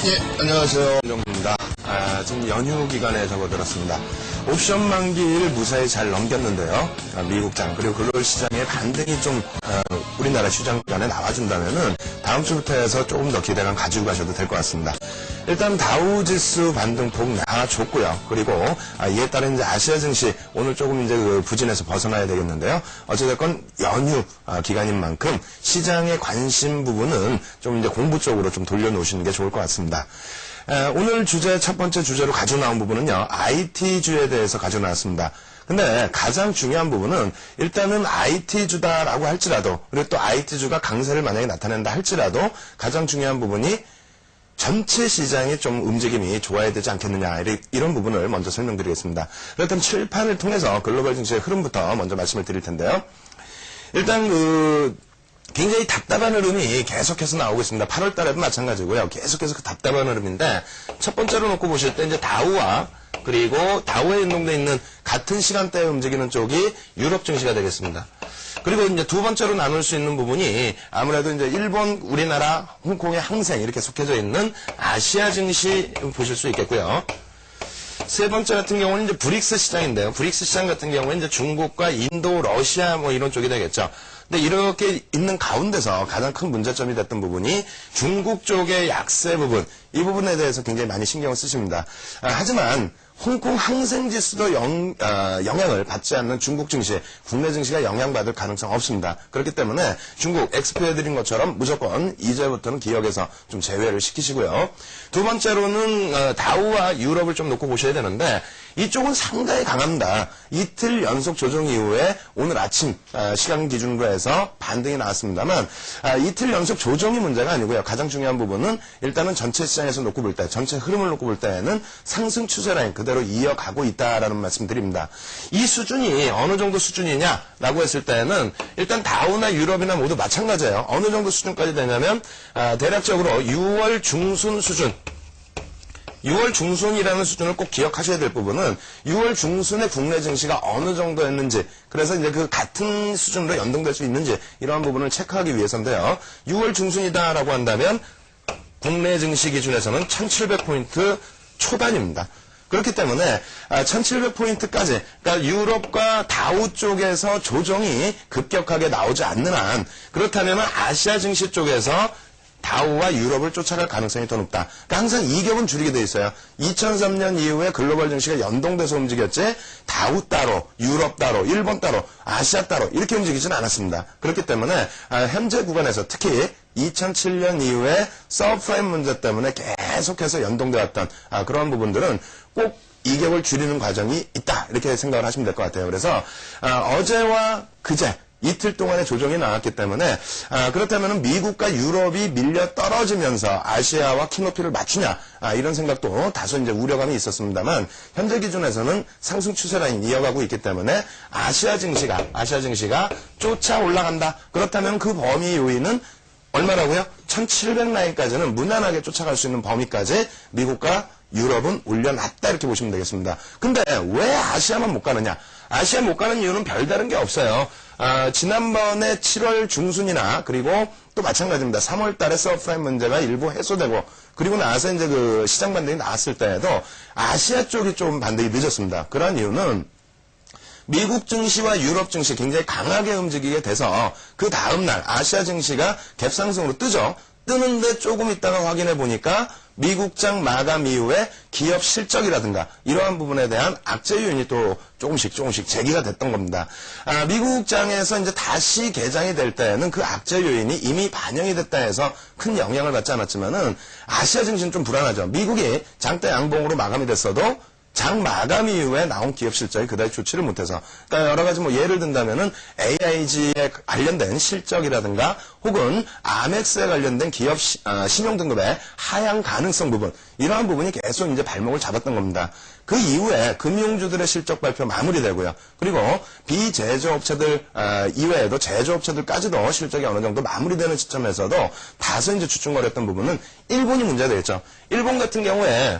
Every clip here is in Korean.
예, 안녕하세요. 정입니다. 지금 연휴 기간에 접어들었습니다. 옵션 만기를 무사히 잘 넘겼는데요. 미국장 그리고 글로벌 시장의 반등이 좀 우리나라 시장 기간에 나와준다면은 다음 주부터 해서 조금 더 기대감 가지고 가셔도 될 것 같습니다. 일단 다우지수 반등폭 나와줬고요. 그리고 이에 따른 이제 아시아 증시 오늘 조금 이제 그 부진에서 벗어나야 되겠는데요. 어찌됐건 연휴 기간인 만큼 시장의 관심 부분은 좀 이제 공부 쪽으로 좀 돌려놓으시는 게 좋을 것 같습니다. 오늘 주제 첫 번째 주제로 가져 나온 부분은요. IT주에 대해서 가져 나왔습니다. 근데 가장 중요한 부분은 일단은 IT주다라고 할지라도 그리고 또 IT주가 강세를 만약에 나타낸다 할지라도 가장 중요한 부분이 전체 시장의 좀 움직임이 좋아야 되지 않겠느냐 이런 부분을 먼저 설명드리겠습니다. 그렇다면 칠판을 통해서 글로벌 증시의 흐름부터 먼저 말씀을 드릴 텐데요. 일단 굉장히 답답한 흐름이 계속해서 나오고 있습니다. 8월 달에도 마찬가지고요. 계속해서 그 답답한 흐름인데 첫 번째로 놓고 보실 때 이제 다우와 그리고 다우에 연동되어 있는 같은 시간대에 움직이는 쪽이 유럽 증시가 되겠습니다. 그리고 이제 두 번째로 나눌 수 있는 부분이 아무래도 이제 일본, 우리나라, 홍콩의 항생 이렇게 속해져 있는 아시아 증시 보실 수 있겠고요. 세 번째 같은 경우는 이제 브릭스 시장인데요. 브릭스 시장 같은 경우는 이제 중국과 인도, 러시아 뭐 이런 쪽이 되겠죠. 근데 이렇게 있는 가운데서 가장 큰 문제점이 됐던 부분이 중국 쪽의 약세 부분, 이 부분에 대해서 굉장히 많이 신경을 쓰십니다. 하지만 홍콩 항생지수도 영향을 받지 않는 중국 증시, 국내 증시가 영향받을 가능성 없습니다. 그렇기 때문에 중국 엑스포해드린 것처럼 무조건 이제부터는 기억에서 좀 제외를 시키시고요. 두 번째로는 다우와 유럽을 좀 놓고 보셔야 되는데 이쪽은 상당히 강합니다. 이틀 연속 조정 이후에 오늘 아침 시간 기준으로 해서 반등이 나왔습니다만 이틀 연속 조정이 문제가 아니고요. 가장 중요한 부분은 일단은 전체 시장에서 놓고 볼 때, 전체 흐름을 놓고 볼 때에는 상승 추세 라인 그대로 이어가고 있다라는 말씀드립니다. 이 수준이 어느 정도 수준이냐라고 했을 때는 일단 다우나 유럽이나 모두 마찬가지예요. 어느 정도 수준까지 되냐면 대략적으로 6월 중순 수준 6월 중순이라는 수준을 꼭 기억하셔야 될 부분은 6월 중순에 국내 증시가 어느 정도였는지 그래서 이제 그 같은 수준으로 연동될 수 있는지 이러한 부분을 체크하기 위해서인데요. 6월 중순이다라고 한다면 국내 증시 기준에서는 1700포인트 초반입니다. 그렇기 때문에 1700포인트까지 그러니까 유럽과 다우 쪽에서 조정이 급격하게 나오지 않는 한 그렇다면 아시아 증시 쪽에서 다우와 유럽을 쫓아갈 가능성이 더 높다. 그러니까 항상 이격은 줄이게 돼 있어요. 2003년 이후에 글로벌 증시가 연동돼서 움직였지 다우 따로, 유럽 따로, 일본 따로, 아시아 따로 이렇게 움직이지는 않았습니다. 그렇기 때문에 현재 구간에서 특히 2007년 이후에 서브프라임 문제 때문에 계속해서 연동되어 왔던 그런 부분들은 꼭 이격을 줄이는 과정이 있다. 이렇게 생각을 하시면 될 것 같아요. 그래서 어제와 그제 이틀 동안의 조정이 나왔기 때문에 그렇다면 미국과 유럽이 밀려 떨어지면서 아시아와 키높이를 맞추냐 이런 생각도 다소 이제 우려감이 있었습니다만 현재 기준에서는 상승 추세 라인 이어가고 있기 때문에 아시아 증시가 쫓아 올라간다. 그렇다면 그 범위 요인은 얼마라고요? 1700 라인까지는 무난하게 쫓아갈 수 있는 범위까지 미국과 유럽은 올려놨다 이렇게 보시면 되겠습니다. 근데 왜 아시아만 못 가느냐? 아시아 못 가는 이유는 별다른 게 없어요. 지난번에 7월 중순이나 그리고 또 마찬가지입니다. 3월 달에 서브프라임 문제가 일부 해소되고 그리고 나서 이제 그 시장 반등이 나왔을 때에도 아시아 쪽이 좀 반등이 늦었습니다. 그런 이유는 미국 증시와 유럽 증시 굉장히 강하게 움직이게 돼서 그 다음날 아시아 증시가 갭상승으로 뜨죠. 뜨는데 조금 있다가 확인해 보니까 미국장 마감 이후에 기업 실적이라든가 이러한 부분에 대한 악재 요인이 또 조금씩 제기가 됐던 겁니다. 미국장에서 이제 다시 개장이 될 때는 그 악재 요인이 이미 반영이 됐다 해서 큰 영향을 받지 않았지만은 아시아 증시는 좀 불안하죠. 미국이 장대 양봉으로 마감이 됐어도 장 마감 이후에 나온 기업 실적이 그다지 좋지를 못해서 그러니까 여러 가지 뭐 예를 든다면은 AIG에 관련된 실적이라든가 혹은 아멕스에 관련된 기업 신용 등급의 하향 가능성 부분 이러한 부분이 계속 이제 발목을 잡았던 겁니다. 그 이후에 금융주들의 실적 발표 마무리되고요. 그리고 비제조업체들 이외에도 제조업체들까지도 실적이 어느 정도 마무리되는 시점에서도 다소 이제 주춤거렸던 부분은 일본이 문제가 되겠죠. 일본 같은 경우에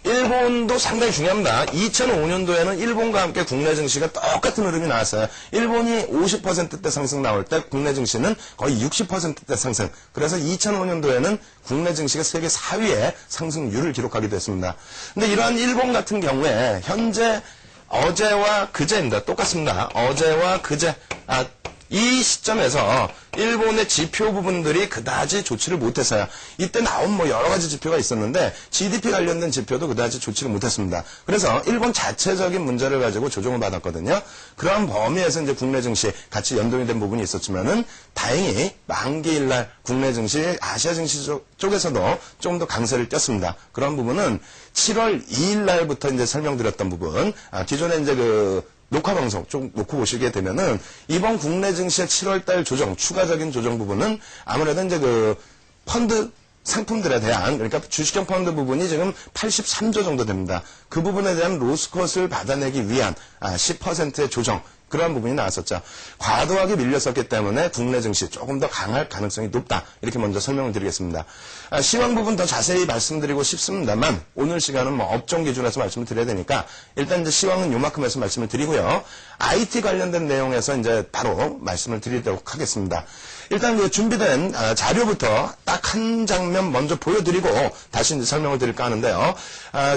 일본도 상당히 중요합니다. 2005년도에는 일본과 함께 국내 증시가 똑같은 흐름이 나왔어요. 일본이 50%대 상승 나올 때 국내 증시는 거의 60%대 상승. 그래서 2005년도에는 국내 증시가 세계 4위의 상승률을 기록하기도 했습니다. 근데 이러한 일본 같은 경우에 현재 어제와 그제입니다. 똑같습니다. 어제와 그제. 이 시점에서 일본의 지표 부분들이 그다지 좋지를 못했어요. 이때 나온 뭐 여러 가지 지표가 있었는데 GDP 관련된 지표도 그다지 좋지를 못했습니다. 그래서 일본 자체적인 문제를 가지고 조정을 받았거든요. 그러한 범위에서 이제 국내 증시 같이 연동이 된 부분이 있었지만은 다행히 만기일날 국내 증시, 아시아 증시 쪽에서도 좀 더 강세를 띄었습니다. 그런 부분은 7월 2일 날부터 이제 설명드렸던 부분, 기존에 이제 녹화 방송 좀 놓고 보시게 되면은 이번 국내 증시의 7월달 조정, 추가적인 조정 부분은 아무래도 이제 펀드 상품들에 대한, 그러니까 주식형 펀드 부분이 지금 83조 정도 됩니다. 그 부분에 대한 로스컷을 받아내기 위한 10%의 조정, 그러한 부분이 나왔었죠. 과도하게 밀렸었기 때문에 국내 증시 조금 더 강할 가능성이 높다. 이렇게 먼저 설명을 드리겠습니다. 시황 부분 더 자세히 말씀드리고 싶습니다만 오늘 시간은 뭐 업종 기준에서 말씀을 드려야 되니까 일단 이제 시황은 요만큼에서 말씀을 드리고요. IT 관련된 내용에서 이제 바로 말씀을 드리도록 하겠습니다. 일단 준비된 자료부터 딱 한 장면 먼저 보여드리고 다시 이제 설명을 드릴까 하는데요.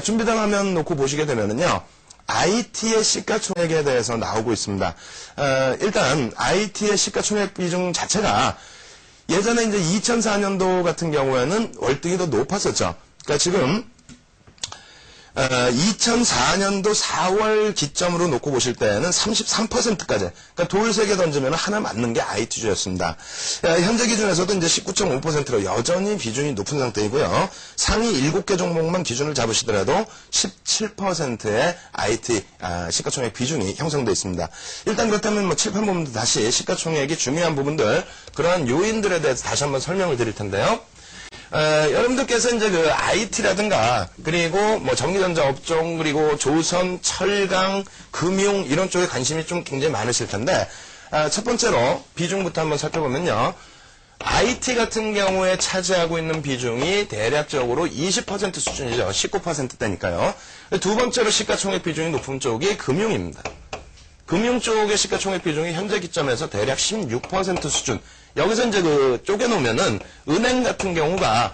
준비된 화면 놓고 보시게 되면은요. IT의 시가총액에 대해서 나오고 있습니다. 일단 IT의 시가총액 비중 자체가 예전에 이제 2004년도 같은 경우에는 월등히 더 높았었죠. 그러니까 지금 2004년도 4월 기점으로 놓고 보실 때는 33%까지, 그러니까 돌 3개 던지면 하나 맞는 게 IT주였습니다. 현재 기준에서도 이제 19.5%로 여전히 비중이 높은 상태이고요. 상위 7개 종목만 기준을 잡으시더라도 17%의 IT 시가총액 비중이 형성되어 있습니다. 일단 그렇다면 뭐 칠판 부분도 다시 시가총액이 중요한 부분들, 그러한 요인들에 대해서 다시 한번 설명을 드릴 텐데요. 여러분들께서 이제 IT라든가, 그리고 뭐 전기전자 업종, 그리고 조선, 철강, 금융, 이런 쪽에 관심이 좀 굉장히 많으실 텐데, 첫 번째로 비중부터 한번 살펴보면요. IT 같은 경우에 차지하고 있는 비중이 대략적으로 20% 수준이죠. 19%대니까요. 두 번째로 시가총액 비중이 높은 쪽이 금융입니다. 금융 쪽의 시가총액 비중이 현재 기점에서 대략 16% 수준. 여기서 이제 쪼개놓으면은 은행 같은 경우가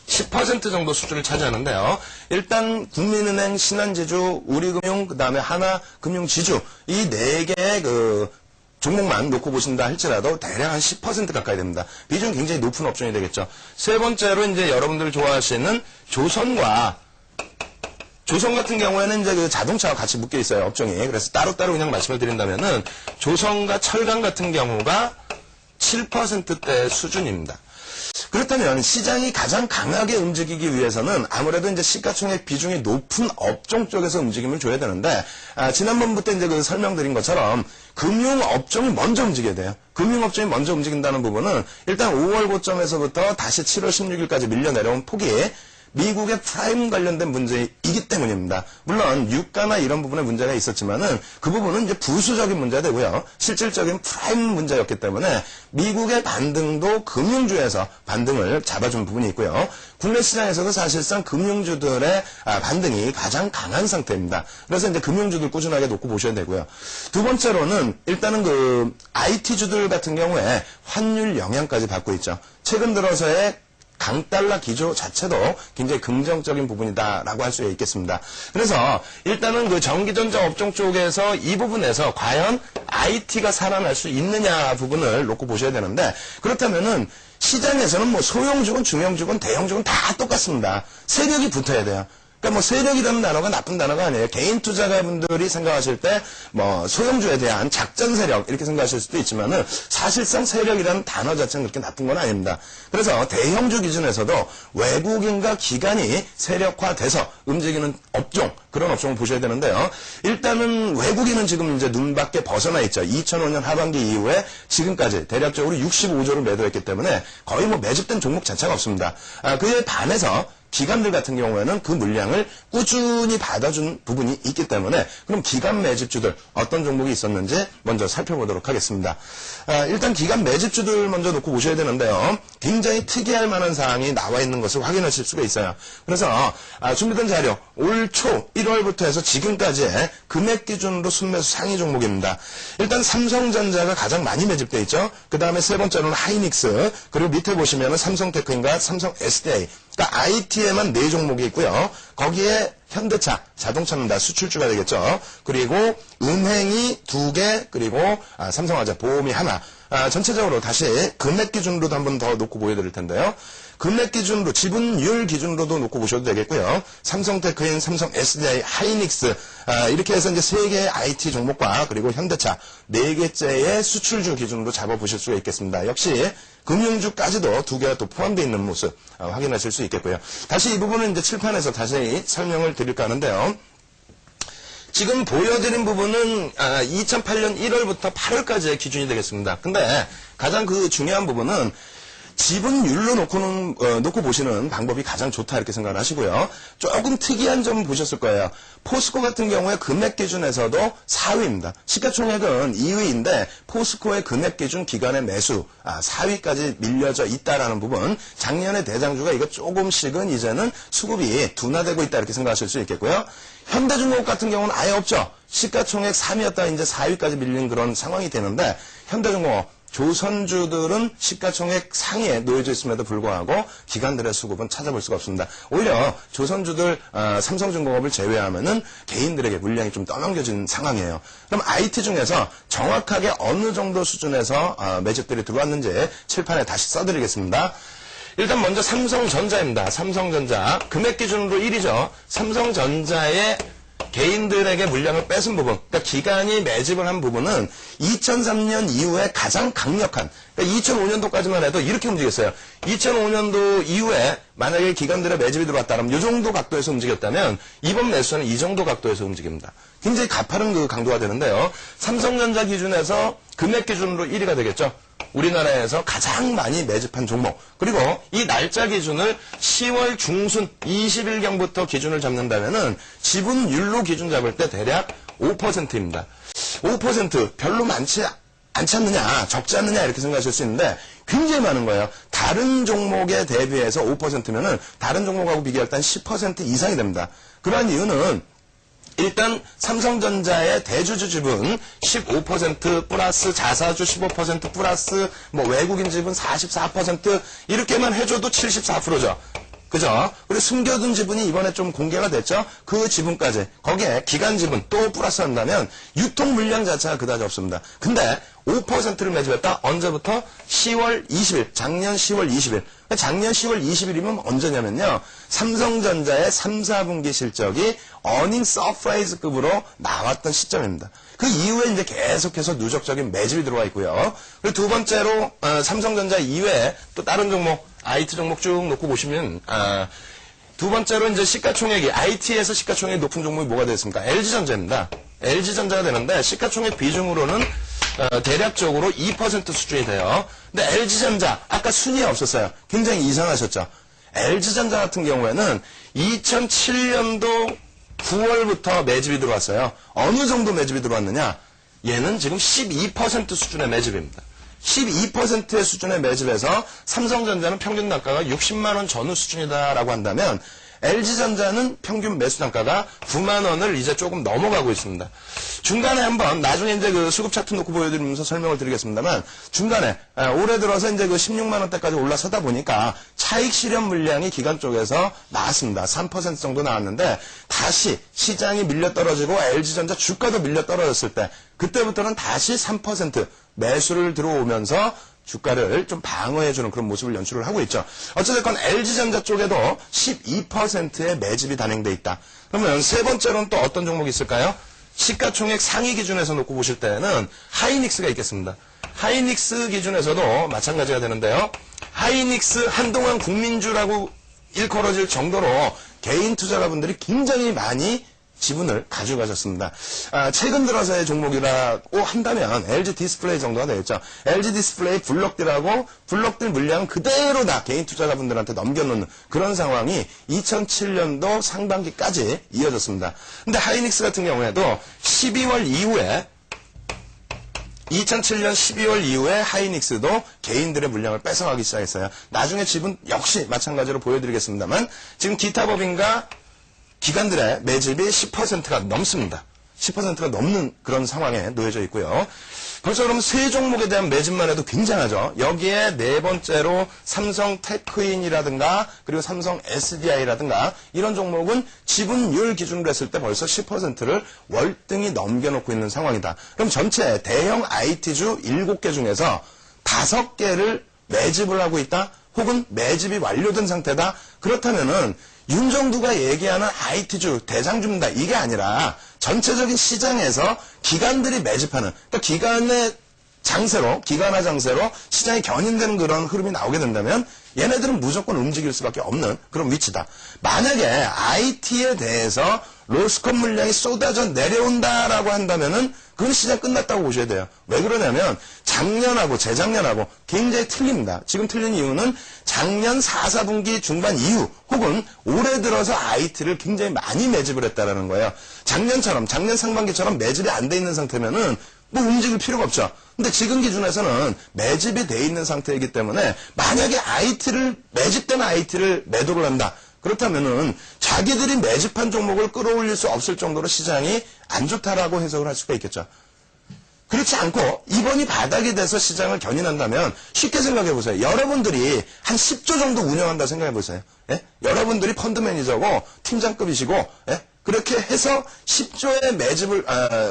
10% 정도 수준을 차지하는데요. 일단 국민은행, 신한지주, 우리금융, 그다음에 하나금융지주 이 4개의 종목만 놓고 보신다 할지라도 대략 한 10% 가까이 됩니다. 비중이 굉장히 높은 업종이 되겠죠. 세 번째로 이제 여러분들 좋아하시는 조선 같은 경우에는 이제 자동차와 같이 묶여 있어요, 업종이. 그래서 따로따로 그냥 말씀을 드린다면은 조선과 철강 같은 경우가 7%대 수준입니다. 그렇다면 시장이 가장 강하게 움직이기 위해서는 아무래도 이제 시가총액 비중이 높은 업종 쪽에서 움직임을 줘야 되는데, 지난번부터 이제 설명드린 것처럼 금융업종이 먼저 움직여야 돼요. 금융업종이 먼저 움직인다는 부분은 일단 5월 고점에서부터 다시 7월 16일까지 밀려 내려온 폭이 미국의 프라임 관련된 문제이기 때문입니다. 물론 유가나 이런 부분에 문제가 있었지만은 그 부분은 이제 부수적인 문제가 되고요. 실질적인 프라임 문제였기 때문에 미국의 반등도 금융주에서 반등을 잡아준 부분이 있고요. 국내 시장에서도 사실상 금융주들의 반등이 가장 강한 상태입니다. 그래서 이제 금융주들 꾸준하게 놓고 보셔야 되고요. 두 번째로는 일단은 IT주들 같은 경우에 환율 영향까지 받고 있죠. 최근 들어서의 강달러 기조 자체도 굉장히 긍정적인 부분이다라고 할 수 있겠습니다. 그래서 일단은 전기전자 업종 쪽에서 이 부분에서 과연 IT가 살아날 수 있느냐 부분을 놓고 보셔야 되는데, 그렇다면은 시장에서는 뭐 소형주건 중형주건 대형주건 다 똑같습니다. 세력이 붙어야 돼요. 그러니까 뭐 세력이라는 단어가 나쁜 단어가 아니에요. 개인 투자가분들이 생각하실 때 뭐 소형주에 대한 작전 세력 이렇게 생각하실 수도 있지만은 사실상 세력이라는 단어 자체는 그렇게 나쁜 건 아닙니다. 그래서 대형주 기준에서도 외국인과 기관이 세력화돼서 움직이는 업종, 그런 업종을 보셔야 되는데요. 일단은 외국인은 지금 이제 눈밖에 벗어나 있죠. 2005년 하반기 이후에 지금까지 대략적으로 65조를 매도했기 때문에 거의 뭐 매집된 종목 자체가 없습니다. 그에 반해서 기관들 같은 경우에는 그 물량을 꾸준히 받아준 부분이 있기 때문에 그럼 기관 매집주들 어떤 종목이 있었는지 먼저 살펴보도록 하겠습니다. 일단 기관 매집주들 먼저 놓고 보셔야 되는데요. 굉장히 특이할 만한 사항이 나와 있는 것을 확인하실 수가 있어요. 그래서 준비된 자료 올 초 1월부터 해서 지금까지의 금액 기준으로 순매수 상위 종목입니다. 일단 삼성전자가 가장 많이 매집되어 있죠. 그 다음에 세 번째로는 하이닉스, 그리고 밑에 보시면은 삼성테크인과 삼성 SDI, 그러니까 IT에만 4종목이 있고요. 거기에 현대차, 자동차는 다 수출주가 되겠죠. 그리고 은행이 2개, 그리고 삼성화재, 보험이 하나. 전체적으로 다시 금액 기준으로도 한 번 더 놓고 보여드릴 텐데요. 금액 기준으로, 지분율 기준으로도 놓고 보셔도 되겠고요. 삼성테크인, 삼성 SDI, 하이닉스, 이렇게 해서 이제 3개의 IT 종목과 그리고 현대차 4개째의 수출주 기준으로 잡아보실 수가 있겠습니다. 역시 금융주까지도 2개가 또 포함되어 있는 모습 확인하실 수 있겠고요. 다시 이 부분은 이제 칠판에서 다시 설명을 드릴까 하는데요. 지금 보여드린 부분은 2008년 1월부터 8월까지의 기준이 되겠습니다. 근데 가장 그 중요한 부분은 지분율로 놓고 보시는 방법이 가장 좋다 이렇게 생각을 하시고요. 조금 특이한 점 보셨을 거예요. 포스코 같은 경우에 금액 기준에서도 4위입니다. 시가총액은 2위인데 포스코의 금액 기준 기간의 매수 4위까지 밀려져 있다라는 부분. 작년에 대장주가 이거 조금씩은 이제는 수급이 둔화되고 있다 이렇게 생각하실 수 있겠고요. 현대중공업 같은 경우는 아예 없죠. 시가총액 3위였다 이제 4위까지 밀린 그런 상황이 되는데 현대중공업 조선주들은 시가총액 상위에 놓여져 있음에도 불구하고 기관들의 수급은 찾아볼 수가 없습니다. 오히려 조선주들 삼성중공업을 제외하면은 개인들에게 물량이 좀 떠넘겨진 상황이에요. 그럼 IT 중에서 정확하게 어느 정도 수준에서 매집들이 들어왔는지 칠판에 다시 써드리겠습니다. 일단 먼저 삼성전자입니다. 삼성전자 금액 기준으로 1위죠. 삼성전자의 개인들에게 물량을 뺏은 부분, 그러니까 기관이 매집을 한 부분은 2003년 이후에 가장 강력한, 그러니까 2005년도까지만 해도 이렇게 움직였어요. 2005년도 이후에 만약에 기관들의 매집이 들어왔다면 이 정도 각도에서 움직였다면 이번 매수는 이 정도 각도에서 움직입니다. 굉장히 가파른 그 강도가 되는데요. 삼성전자 기준에서 금액 기준으로 1위가 되겠죠. 우리나라에서 가장 많이 매집한 종목. 그리고 이 날짜 기준을 10월 중순 20일경부터 기준을 잡는다면은 지분율로 기준 잡을 때 대략 5%입니다. 5% 별로 많지 않지 않느냐, 적지 않느냐 이렇게 생각하실 수 있는데 굉장히 많은 거예요. 다른 종목에 대비해서 5%면은 다른 종목하고 비교할 때 한 10% 이상이 됩니다. 그러한 이유는 일단 삼성전자의 대주주 지분 15% 플러스 자사주 15% 플러스 뭐 외국인 지분 44% 이렇게만 해줘도 74%죠. 그죠? 그리고 숨겨둔 지분이 이번에 좀 공개가 됐죠? 그 지분까지 거기에 기간 지분 또 플러스 한다면 유통 물량 자체가 그다지 없습니다. 근데 5%를 매집했다? 언제부터? 10월 20일, 작년 10월 20일. 작년 10월 20일이면 언제냐면요. 삼성전자의 3, 4분기 실적이 어닝 서프라이즈급으로 나왔던 시점입니다. 그 이후에 이제 계속해서 누적적인 매집이 들어와 있고요. 그리고 두 번째로 삼성전자 이외에 또 다른 종목, IT 종목 쭉 놓고 보시면 두 번째로 이제 시가총액이 IT에서 시가총액이 높은 종목이 뭐가 되겠습니까? LG전자입니다. LG전자가 되는데 시가총액 비중으로는 대략적으로 2% 수준이 돼요. 근데 LG전자 아까 순위에 없었어요. 굉장히 이상하셨죠. LG전자 같은 경우에는 2007년도 9월부터 매집이 들어왔어요. 어느 정도 매집이 들어왔느냐? 얘는 지금 12% 수준의 매집입니다. 12%의 수준의 매집에서 삼성전자는 평균 단가가 60만 원 전후 수준이다라고 한다면 LG전자는 평균 매수 단가가 9만 원을 이제 조금 넘어가고 있습니다. 중간에 한번 나중에 이제 그 수급 차트 놓고 보여드리면서 설명을 드리겠습니다만 중간에 올해 들어서 이제 그 16만 원대까지 올라서다 보니까 차익 실현 물량이 기관 쪽에서 나왔습니다. 3% 정도 나왔는데 다시 시장이 밀려 떨어지고 LG전자 주가도 밀려 떨어졌을 때 그때부터는 다시 3% 매수를 들어오면서 주가를 좀 방어해주는 그런 모습을 연출을 하고 있죠. 어쨌든 LG전자 쪽에도 12%의 매집이 단행돼 있다. 그러면 세 번째로는 또 어떤 종목이 있을까요? 시가총액 상위 기준에서 놓고 보실 때는 하이닉스가 있겠습니다. 하이닉스 기준에서도 마찬가지가 되는데요. 하이닉스 한동안 국민주라고 일컬어질 정도로 개인 투자가분들이 굉장히 많이 지분을 가져가셨습니다. 최근 들어서의 종목이라고 한다면 LG 디스플레이 정도가 되겠죠. LG 디스플레이 블록들하고 블록들 물량 그대로 다 개인 투자자분들한테 넘겨놓는 그런 상황이 2007년도 상반기까지 이어졌습니다. 근데 하이닉스 같은 경우에도 12월 이후에 2007년 12월 이후에 하이닉스도 개인들의 물량을 뺏어가기 시작했어요. 나중에 지분 역시 마찬가지로 보여드리겠습니다만 지금 기타 법인과 기관들의 매집이 10%가 넘습니다. 10%가 넘는 그런 상황에 놓여져 있고요. 벌써 그러면 세 종목에 대한 매집만 해도 굉장하죠. 여기에 네 번째로 삼성 테크인이라든가 그리고 삼성 SDI라든가 이런 종목은 지분율 기준으로 했을 때 벌써 10%를 월등히 넘겨놓고 있는 상황이다. 그럼 전체 대형 IT주 7개 중에서 5개를 매집을 하고 있다? 혹은 매집이 완료된 상태다? 그렇다면은 윤정두가 얘기하는 IT주 대장주입니다. 이게 아니라 전체적인 시장에서 기관들이 매집하는, 그러니까 기관의 장세로, 기관화 장세로 시장이 견인되는 그런 흐름이 나오게 된다면 얘네들은 무조건 움직일 수밖에 없는 그런 위치다. 만약에 IT에 대해서 로스컷 물량이 쏟아져 내려온다라고 한다면은 그건 시장 끝났다고 보셔야 돼요. 왜 그러냐면 작년하고 재작년하고 굉장히 틀립니다. 지금 틀린 이유는 작년 4, 4분기 중반 이후 혹은 올해 들어서 IT를 굉장히 많이 매집을 했다라는 거예요. 작년처럼 작년 상반기처럼 매집이 안 돼 있는 상태면은 뭐 움직일 필요가 없죠. 근데 지금 기준에서는 매집이 돼 있는 상태이기 때문에 만약에 매집된 IT를 매도를 한다. 그렇다면은 자기들이 매집한 종목을 끌어올릴 수 없을 정도로 시장이 안 좋다라고 해석을 할 수가 있겠죠. 그렇지 않고 이번이 바닥이 돼서 시장을 견인한다면 쉽게 생각해 보세요. 여러분들이 한 10조 정도 운영한다 생각해 보세요. 예? 여러분들이 펀드 매니저고 팀장급이시고 예? 그렇게 해서 10조의 매집을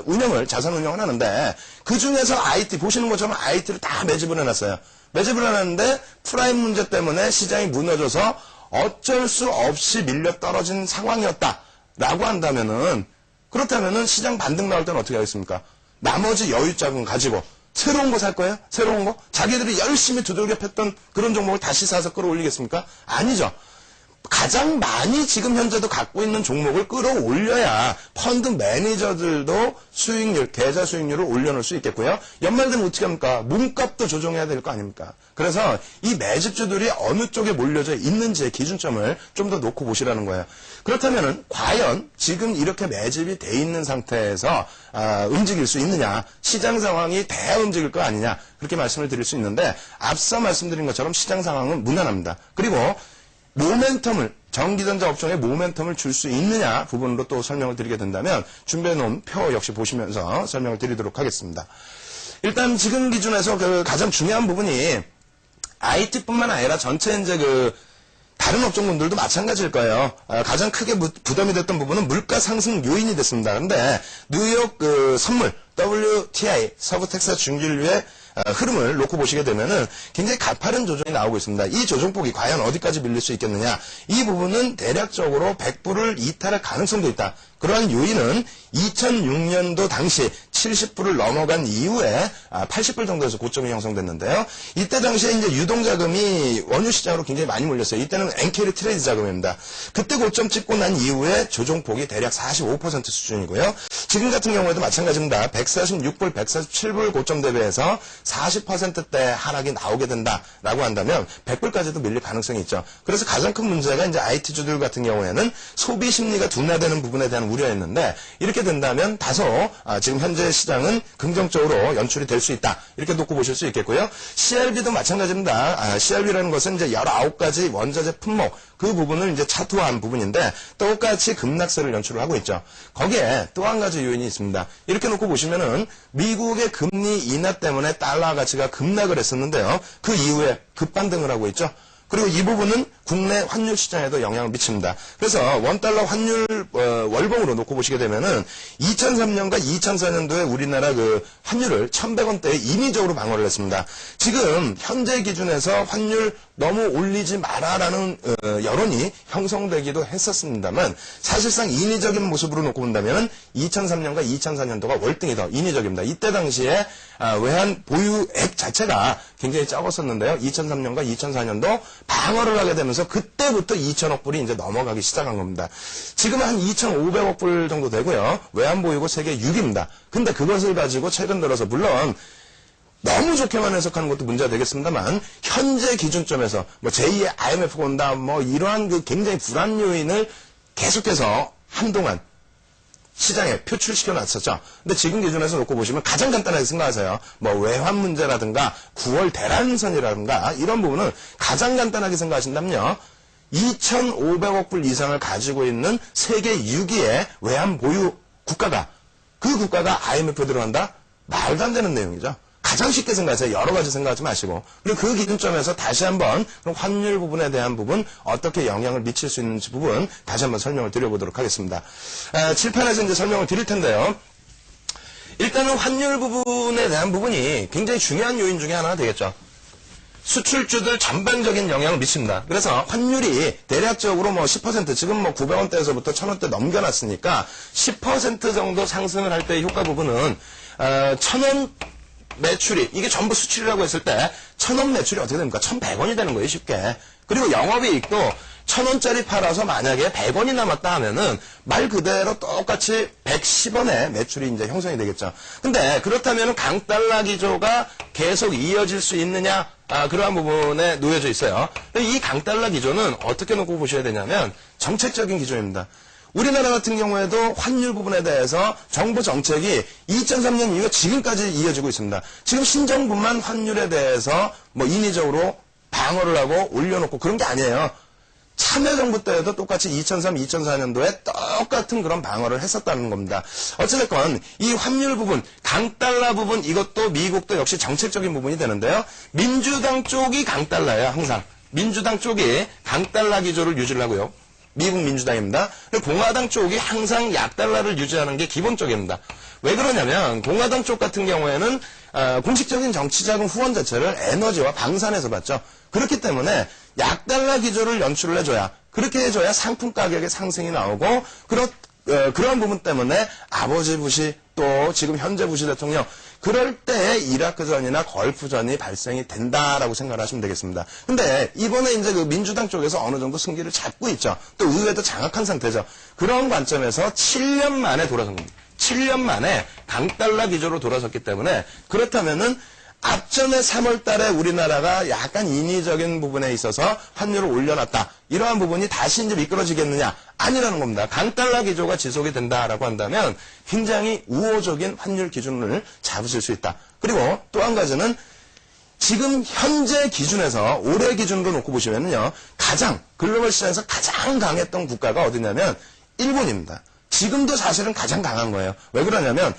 운영을 자산 운영을 하는데 그 중에서 IT 보시는 것처럼 IT를 다 매집을 해놨어요. 매집을 해놨는데 프라임 문제 때문에 시장이 무너져서 어쩔 수 없이 밀려 떨어진 상황이었다라고 한다면은 그렇다면은 시장 반등 나올 때는 어떻게 하겠습니까? 나머지 여유 자금 가지고 새로운 거 살 거예요? 새로운 거? 자기들이 열심히 두들겨 팼던 그런 종목을 다시 사서 끌어올리겠습니까? 아니죠. 가장 많이 지금 현재도 갖고 있는 종목을 끌어올려야 펀드 매니저들도 수익률, 계좌 수익률을 올려놓을 수 있겠고요. 연말 되면 어떻게 합니까? 몸값도 조정해야 될 거 아닙니까? 그래서 이 매집주들이 어느 쪽에 몰려져 있는지의 기준점을 좀 더 놓고 보시라는 거예요. 그렇다면은 과연 지금 이렇게 매집이 돼 있는 상태에서 움직일 수 있느냐, 시장 상황이 대야 움직일 거 아니냐 그렇게 말씀을 드릴 수 있는데 앞서 말씀드린 것처럼 시장 상황은 무난합니다. 그리고 모멘텀을 전기전자 업종에 모멘텀을 줄 수 있느냐 부분으로 또 설명을 드리게 된다면 준비해놓은 표 역시 보시면서 설명을 드리도록 하겠습니다. 일단 지금 기준에서 가장 중요한 부분이 IT뿐만 아니라 전체 이제 다른 업종군들도 마찬가지일 거예요. 가장 크게 부담이 됐던 부분은 물가 상승 요인이 됐습니다. 그런데 뉴욕 선물 WTI 서부 텍사스 중진류의 흐름을 놓고 보시게 되면은 굉장히 가파른 조정이 나오고 있습니다. 이 조정폭이 과연 어디까지 밀릴 수 있겠느냐? 이 부분은 대략적으로 100불을 이탈할 가능성도 있다. 그러한 요인은 2006년도 당시 70불을 넘어간 이후에 80불 정도에서 고점이 형성됐는데요. 이때 당시에 이제 유동자금이 원유 시장으로 굉장히 많이 몰렸어요. 이때는 엔캐리 트레이드 자금입니다. 그때 고점 찍고 난 이후에 조정폭이 대략 45% 수준이고요. 지금 같은 경우에도 마찬가지입니다. 146불, 147불 고점 대비해서 40%대 하락이 나오게 된다라고 한다면 100불까지도 밀릴 가능성이 있죠. 그래서 가장 큰 문제가 이제 IT주들 같은 경우에는 소비 심리가 둔화되는 부분에 대한 우려였는데 이렇게 된다면 다소 지금 현재 시장은 긍정적으로 연출이 될 수 있다. 이렇게 놓고 보실 수 있겠고요. CRB도 마찬가지입니다. CRB라는 것은 이제 19가지 원자재 품목 그 부분을 이제 차트화한 부분인데 똑같이 급락세를 연출을 하고 있죠. 거기에 또 한 가지 요인이 있습니다. 이렇게 놓고 보시면은 미국의 금리 인하 때문에 달러 가치가 급락을 했었는데요. 그 이후에 급반등을 하고 있죠. 그리고 이 부분은 국내 환율 시장에도 영향을 미칩니다. 그래서 원달러 환율 월봉으로 놓고 보시게 되면은 2003년과 2004년도에 우리나라 환율을 1,100원대에 인위적으로 방어를 했습니다. 지금 현재 기준에서 환율 너무 올리지 마라라는 여론이 형성되기도 했었습니다만 사실상 인위적인 모습으로 놓고 본다면 2003년과 2004년도가 월등히 더 인위적입니다. 이때 당시에 외환 보유액 자체가 굉장히 적었었는데요. 2003년과 2004년도 방어를 하게 되면서 그때부터 2천억 불이 이제 넘어가기 시작한 겁니다. 지금은 한 2,500억 불 정도 되고요. 외환보유고 세계 6위입니다. 근데 그것을 가지고 최근 들어서 물론 너무 좋게만 해석하는 것도 문제가 되겠습니다만 현재 기준점에서 뭐 제2의 IMF가 온다 뭐 이러한 그 굉장히 불안 요인을 계속해서 한동안 시장에 표출시켜 놨었죠. 근데 지금 기준에서 놓고 보시면 가장 간단하게 생각하세요. 뭐 외환 문제라든가 9월 대란선이라든가 이런 부분은 가장 간단하게 생각하신다면요. 2,500억 불 이상을 가지고 있는 세계 6위의 외환 보유 국가가 그 국가가 IMF에 들어간다? 말도 안 되는 내용이죠. 가장 쉽게 생각하세요. 여러 가지 생각하지 마시고. 그리고 그 기준점에서 다시 한번 환율 부분에 대한 부분 어떻게 영향을 미칠 수 있는지 부분 다시 한번 설명을 드려보도록 하겠습니다. 칠판에서 이제 설명을 드릴 텐데요. 일단은 환율 부분에 대한 부분이 굉장히 중요한 요인 중에 하나가 되겠죠. 수출주들 전반적인 영향을 미칩니다. 그래서 환율이 대략적으로 뭐 10% 지금 뭐 900원대에서부터 1000원대 넘겨놨으니까 10% 정도 상승을 할 때의 효과 부분은 1000원 매출이 이게 전부 수출이라고 했을 때 1000원 매출이 어떻게 됩니까? 1100원이 되는 거예요. 쉽게. 그리고 영업이익도 1000원짜리 팔아서 만약에 100원이 남았다 하면은 말 그대로 똑같이 110원의 매출이 이제 형성이 되겠죠. 근데 그렇다면 강달러 기조가 계속 이어질 수 있느냐? 그러한 부분에 놓여져 있어요. 이 강달러 기조는 어떻게 놓고 보셔야 되냐면 정책적인 기조입니다. 우리나라 같은 경우에도 환율 부분에 대해서 정부 정책이 2003년 이후에 지금까지 이어지고 있습니다. 지금 신정부만 환율에 대해서 뭐 인위적으로 방어를 하고 올려놓고 그런 게 아니에요. 참여정부 때에도 똑같이 2003, 2004년도에 똑같은 그런 방어를 했었다는 겁니다. 어찌됐건 이 환율 부분, 강달러 부분 이것도 미국도 역시 정책적인 부분이 되는데요. 민주당 쪽이 강달러예요. 항상. 민주당 쪽이 강달러 기조를 유지를 하고요. 미국 민주당입니다. 공화당 쪽이 항상 약달러를 유지하는 게 기본적입니다. 왜 그러냐면 공화당 쪽 같은 경우에는 공식적인 정치자금 후원 자체를 에너지와 방산에서 받죠. 그렇기 때문에 약달러 기조를 연출을 해줘야 그렇게 해줘야 상품 가격의 상승이 나오고 그런 부분 때문에 아버지 부시 또 지금 현재 부시 대통령 그럴 때 이라크전이나 걸프전이 발생이 된다라고 생각을 하시면 되겠습니다. 근데 이번에 이제 그 민주당 쪽에서 어느 정도 승기를 잡고 있죠. 또 의회도 장악한 상태죠. 그런 관점에서 7년 만에 돌아선 겁니다. 7년 만에 강달러 기조로 돌아섰기 때문에 그렇다면은 앞전에 3월 달에 우리나라가 약간 인위적인 부분에 있어서 환율을 올려놨다. 이러한 부분이 다시 이제 미끄러지겠느냐? 아니라는 겁니다. 강달러 기조가 지속이 된다라고 한다면 굉장히 우호적인 환율 기준을 잡으실 수 있다. 그리고 또 한 가지는 지금 현재 기준에서 올해 기준으로 놓고 보시면요. 가장 글로벌 시장에서 가장 강했던 국가가 어디냐면 일본입니다. 지금도 사실은 가장 강한 거예요. 왜 그러냐면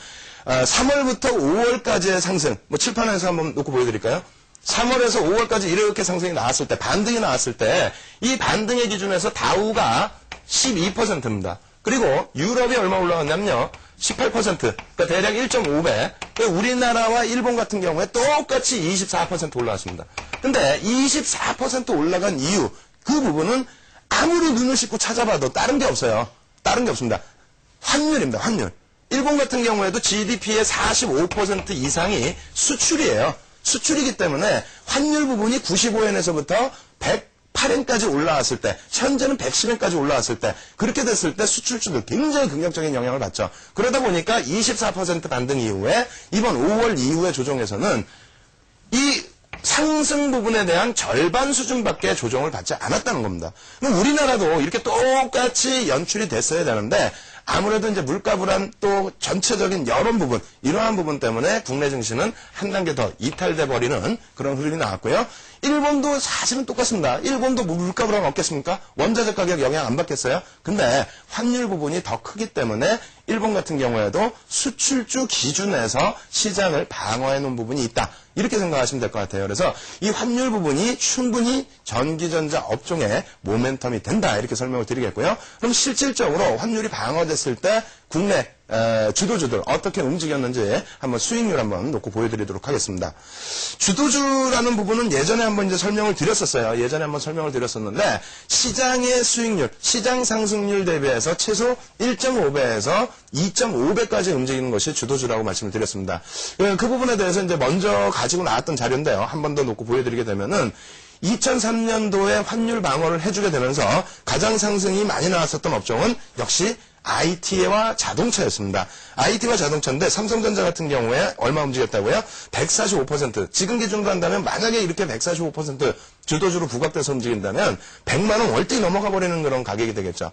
3월부터 5월까지의 상승, 뭐 칠판에서 한번 놓고 보여드릴까요? 3월에서 5월까지 이렇게 상승이 나왔을 때, 반등이 나왔을 때, 이 반등의 기준에서 다우가 12%입니다. 그리고 유럽이 얼마 올라갔냐면요. 18%, 그러니까 대략 1.5배. 우리나라와 일본 같은 경우에 똑같이 24% 올라왔습니다. 근데 24% 올라간 이유, 그 부분은 아무리 눈을 씻고 찾아봐도 다른 게 없어요. 다른 게 없습니다. 환율입니다, 환율. 일본 같은 경우에도 GDP의 45% 이상이 수출이에요. 수출이기 때문에 환율 부분이 95엔에서부터 108엔까지 올라왔을 때, 현재는 110엔까지 올라왔을 때, 그렇게 됐을 때 수출주들 굉장히 긍정적인 영향을 받죠. 그러다 보니까 24% 반등 이후에 이번 5월 이후의 조정에서는 이 상승 부분에 대한 절반 수준밖에 조정을 받지 않았다는 겁니다. 그럼 우리나라도 이렇게 똑같이 연출이 됐어야 되는데 아무래도 이제 물가 불안 또 전체적인 여론 부분 이러한 부분 때문에 국내 증시는 한 단계 더 이탈돼 버리는 그런 흐름이 나왔고요. 일본도 사실은 똑같습니다. 일본도 물가 불안 없겠습니까? 원자재 가격 영향 안 받겠어요? 근데 환율 부분이 더 크기 때문에 일본 같은 경우에도 수출주 기준에서 시장을 방어해 놓은 부분이 있다. 이렇게 생각하시면 될 것 같아요. 그래서 이 환율 부분이 충분히 전기전자 업종의 모멘텀이 된다. 이렇게 설명을 드리겠고요. 그럼 실질적으로 환율이 방어됐을 때 국내 주도주들 어떻게 움직였는지 한번 수익률 한번 놓고 보여드리도록 하겠습니다. 주도주라는 부분은 예전에 한번 이제 설명을 드렸었어요. 예전에 한번 설명을 드렸었는데 시장의 수익률, 시장 상승률 대비해서 최소 1.5배에서 2.5배까지 움직이는 것이 주도주라고 말씀을 드렸습니다. 그 부분에 대해서 이제 먼저 가지고 나왔던 자료인데요. 한 번 더 놓고 보여드리게 되면은 2003년도에 환율 방어를 해주게 되면서 가장 상승이 많이 나왔었던 업종은 역시 IT와 자동차였습니다. IT와 자동차인데 삼성전자 같은 경우에 얼마 움직였다고요? 145%. 지금 기준으로 한다면 만약에 이렇게 145% 주도주로 부각돼서 움직인다면 100만 원 월등히 넘어가 버리는 그런 가격이 되겠죠.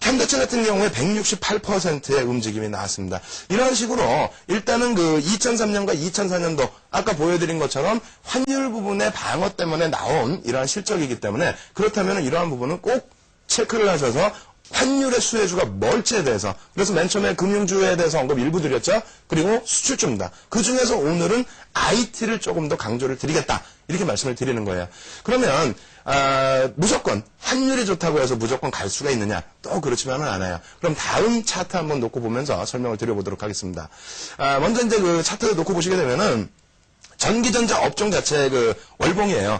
현대차 같은 경우에 168%의 움직임이 나왔습니다. 이런 식으로 일단은 그 2003년과 2004년도 아까 보여드린 것처럼 환율 부분의 방어 때문에 나온 이러한 실적이기 때문에 그렇다면 이러한 부분은 꼭 체크를 하셔서 환율의 수혜주가 뭘지에 대해서 그래서 맨 처음에 금융주에 대해서 언급 일부 드렸죠. 그리고 수출주입니다. 그 중에서 오늘은 IT를 조금 더 강조를 드리겠다. 이렇게 말씀을 드리는 거예요. 그러면 무조건 환율이 좋다고 해서 무조건 갈 수가 있느냐? 또 그렇지만은 않아요. 그럼 다음 차트 한번 놓고 보면서 설명을 드려보도록 하겠습니다. 먼저 이제 그 차트를 놓고 보시게 되면은 전기전자 업종 자체의 그 월봉이에요.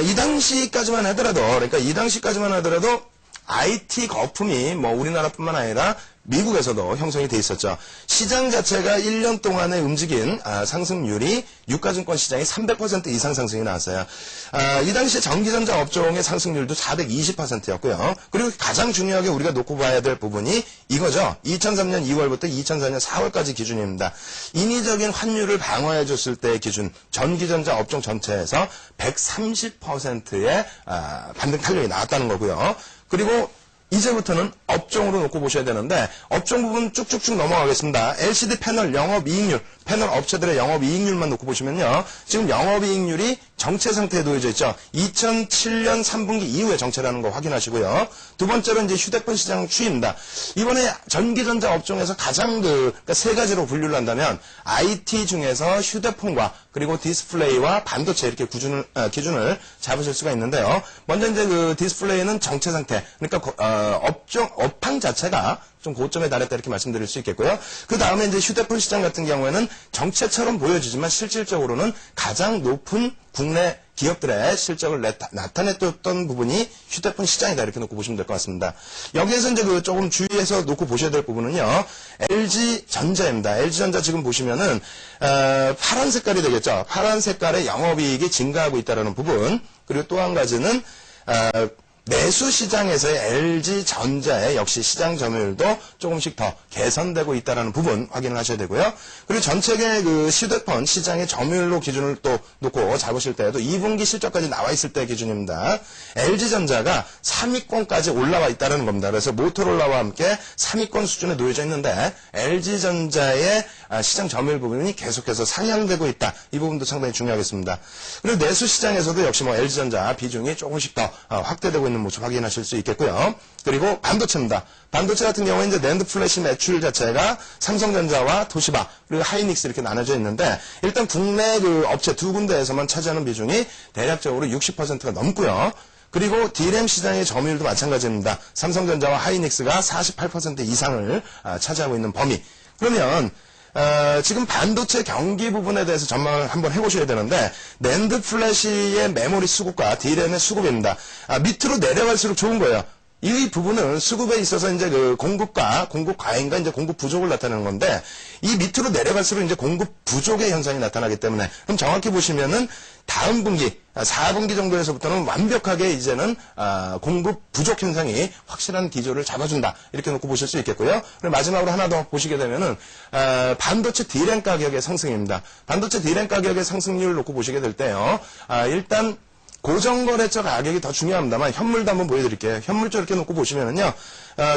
이 당시까지만 하더라도 그러니까 이 당시까지만 하더라도 IT 거품이 뭐 우리나라뿐만 아니라 미국에서도 형성이 돼 있었죠. 시장 자체가 1년 동안에 움직인 상승률이 유가증권 시장이 300% 이상 상승이 나왔어요. 이 당시에 전기전자 업종의 상승률도 420%였고요. 그리고 가장 중요하게 우리가 놓고 봐야 될 부분이 이거죠. 2003년 2월부터 2004년 4월까지 기준입니다. 인위적인 환율을 방어해 줬을 때의 기준, 전기전자 업종 전체에서 130%의 반등 탄력이 나왔다는 거고요. 그리고 이제부터는 업종으로 놓고 보셔야 되는데 업종 부분 쭉쭉쭉 넘어가겠습니다. LCD 패널 영업이익률, 패널 업체들의 영업이익률만 놓고 보시면요. 지금 영업이익률이 정체 상태에 놓여져 있죠. 2007년 3분기 이후에 정체라는 거 확인하시고요. 두 번째로 이제 휴대폰 시장 추이입니다. 이번에 전기전자 업종에서 가장 그러니까 세 가지로 분류를 한다면 IT 중에서 휴대폰과 그리고 디스플레이와 반도체 이렇게 기준을 잡으실 수가 있는데요. 먼저 이제 그 디스플레이는 정체 상태, 그러니까 업황 자체가 좀 고점에 달했다 이렇게 말씀드릴 수 있겠고요. 그 다음에 이제 휴대폰 시장 같은 경우에는 정체처럼 보여지지만 실질적으로는 가장 높은 국내 기업들의 실적을 나타냈던 부분이 휴대폰 시장이다 이렇게 놓고 보시면 될 것 같습니다. 여기에서 이제 그 조금 주의해서 놓고 보셔야 될 부분은요. LG전자입니다. LG전자 지금 보시면은 파란 색깔이 되겠죠. 파란 색깔의 영업이익이 증가하고 있다는 부분. 그리고 또 한 가지는 내수 시장에서의 LG전자의 역시 시장 점유율도 조금씩 더 개선되고 있다는 부분 확인을 하셔야 되고요. 그리고 전체의 그 휴대폰 시장의 점유율로 기준을 또 놓고 잡으실 때에도 2분기 실적까지 나와 있을 때 기준입니다. LG전자가 3위권까지 올라와 있다는 겁니다. 그래서 모토로라와 함께 3위권 수준에 놓여져 있는데 LG전자의 시장 점유율 부분이 계속해서 상향되고 있다. 이 부분도 상당히 중요하겠습니다. 그리고 내수 시장에서도 역시 뭐 LG전자 비중이 조금씩 더 확대되고 있는 모습 확인하실 수 있겠고요. 그리고 반도체입니다. 반도체 같은 경우에 이제 낸드 플래시 매출 자체가 삼성전자와 도시바 그리고 하이닉스 이렇게 나눠져 있는데 일단 국내 그 업체 두 군데에서만 차지하는 비중이 대략적으로 60%가 넘고요. 그리고 D램 시장의 점유율도 마찬가지입니다. 삼성전자와 하이닉스가 48% 이상을 차지하고 있는 범위. 그러면 지금 반도체 경기 부분에 대해서 전망을 한번 해보셔야 되는데 낸드 플래시의 메모리 수급과 D램의 수급입니다. 밑으로 내려갈수록 좋은 거예요. 이 부분은 수급에 있어서 이제 그 공급 과잉과 이제 공급 부족을 나타내는 건데 이 밑으로 내려갈수록 이제 공급 부족의 현상이 나타나기 때문에 그럼 정확히 보시면은 다음 분기 4분기 정도에서부터는 완벽하게 이제는 공급 부족 현상이 확실한 기조를 잡아준다 이렇게 놓고 보실 수 있겠고요. 그리고 마지막으로 하나 더 보시게 되면은 반도체 D램 가격의 상승입니다. 반도체 D램 가격의 상승률을 놓고 보시게 될 때요. 일단 고정거래처 가격이 더 중요합니다만 현물도 한번 보여드릴게요. 현물주 이렇게 놓고 보시면은요.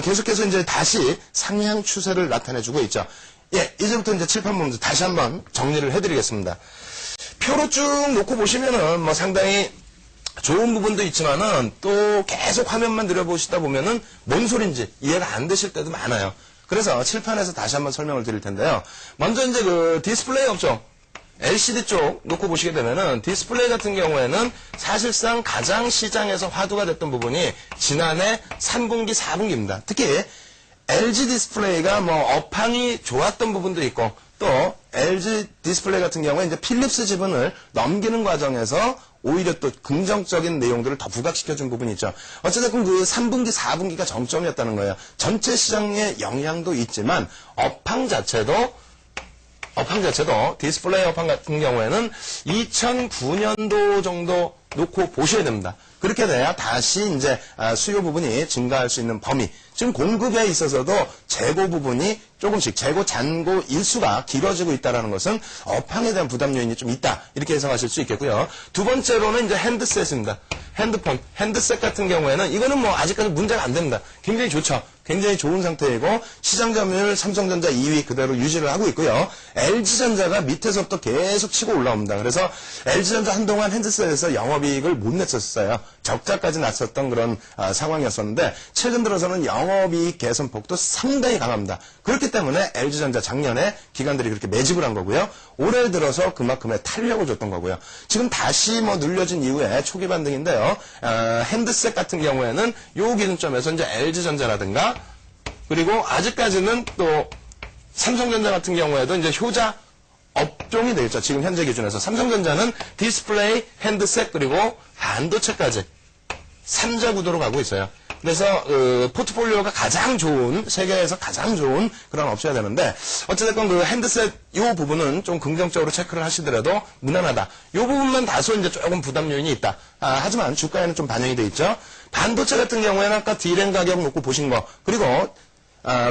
계속해서 이제 다시 상향 추세를 나타내주고 있죠. 예, 이제부터 이제 칠판 보면서 다시 한번 정리를 해드리겠습니다. 표로 쭉 놓고 보시면은 뭐 상당히 좋은 부분도 있지만은 또 계속 화면만 들여보시다 보면은 뭔 소린지 이해가 안 되실 때도 많아요. 그래서 칠판에서 다시 한번 설명을 드릴 텐데요. 먼저 이제 그 디스플레이 업종 LCD 쪽 놓고 보시게 되면은 디스플레이 같은 경우에는 사실상 가장 시장에서 화두가 됐던 부분이 지난해 3분기, 4분기입니다. 특히 LG 디스플레이가 뭐 업황이 좋았던 부분도 있고 또 LG 디스플레이 같은 경우에 이제 필립스 지분을 넘기는 과정에서 오히려 또 긍정적인 내용들을 더 부각시켜준 부분이 있죠. 어쨌든 그 3분기, 4분기가 정점이었다는 거예요. 전체 시장의 영향도 있지만 업황 자체도 디스플레이 업황 같은 경우에는 2009년도 정도 놓고 보셔야 됩니다. 그렇게 돼야 다시 이제 수요 부분이 증가할 수 있는 범위. 지금 공급에 있어서도 재고 부분이 조금씩 재고 잔고 일수가 길어지고 있다는 것은 업황에 대한 부담 요인이 좀 있다. 이렇게 해석하실 수 있겠고요. 두 번째로는 이제 핸드셋입니다. 핸드폰, 핸드셋 같은 경우에는 이거는 뭐 아직까지 문제가 안 됩니다. 굉장히 좋죠. 굉장히 좋은 상태이고 시장 점유율 삼성전자 2위 그대로 유지를 하고 있고요. LG전자가 밑에서부터 계속 치고 올라옵니다. 그래서 LG전자 한동안 핸드셋에서 영업이익을 못 냈었어요. 적자까지 났었던 그런 상황이었었는데 최근 들어서는 영업이익 개선폭도 상당히 강합니다. 그렇기 때문에 LG전자 작년에 기관들이 그렇게 매집을 한 거고요. 올해 들어서 그만큼의 탄력을 줬던 거고요. 지금 다시 뭐 눌려진 이후에 초기 반등인데요. 핸드셋 같은 경우에는 요 기준점에서 이제 LG전자라든가 그리고 아직까지는 또 삼성전자 같은 경우에도 이제 효자 업종이 되겠죠. 지금 현재 기준에서 삼성전자는 디스플레이, 핸드셋 그리고 반도체까지 3자 구도로 가고 있어요. 그래서 포트폴리오가 가장 좋은 세계에서 가장 좋은 그런 업체가 되는데 어쨌든 그 핸드셋 이 부분은 좀 긍정적으로 체크를 하시더라도 무난하다. 이 부분만 다소 이제 조금 부담 요인이 있다. 하지만 주가에는 좀 반영이 돼 있죠. 반도체 같은 경우에는 아까 D램 가격 놓고 보신 거 그리고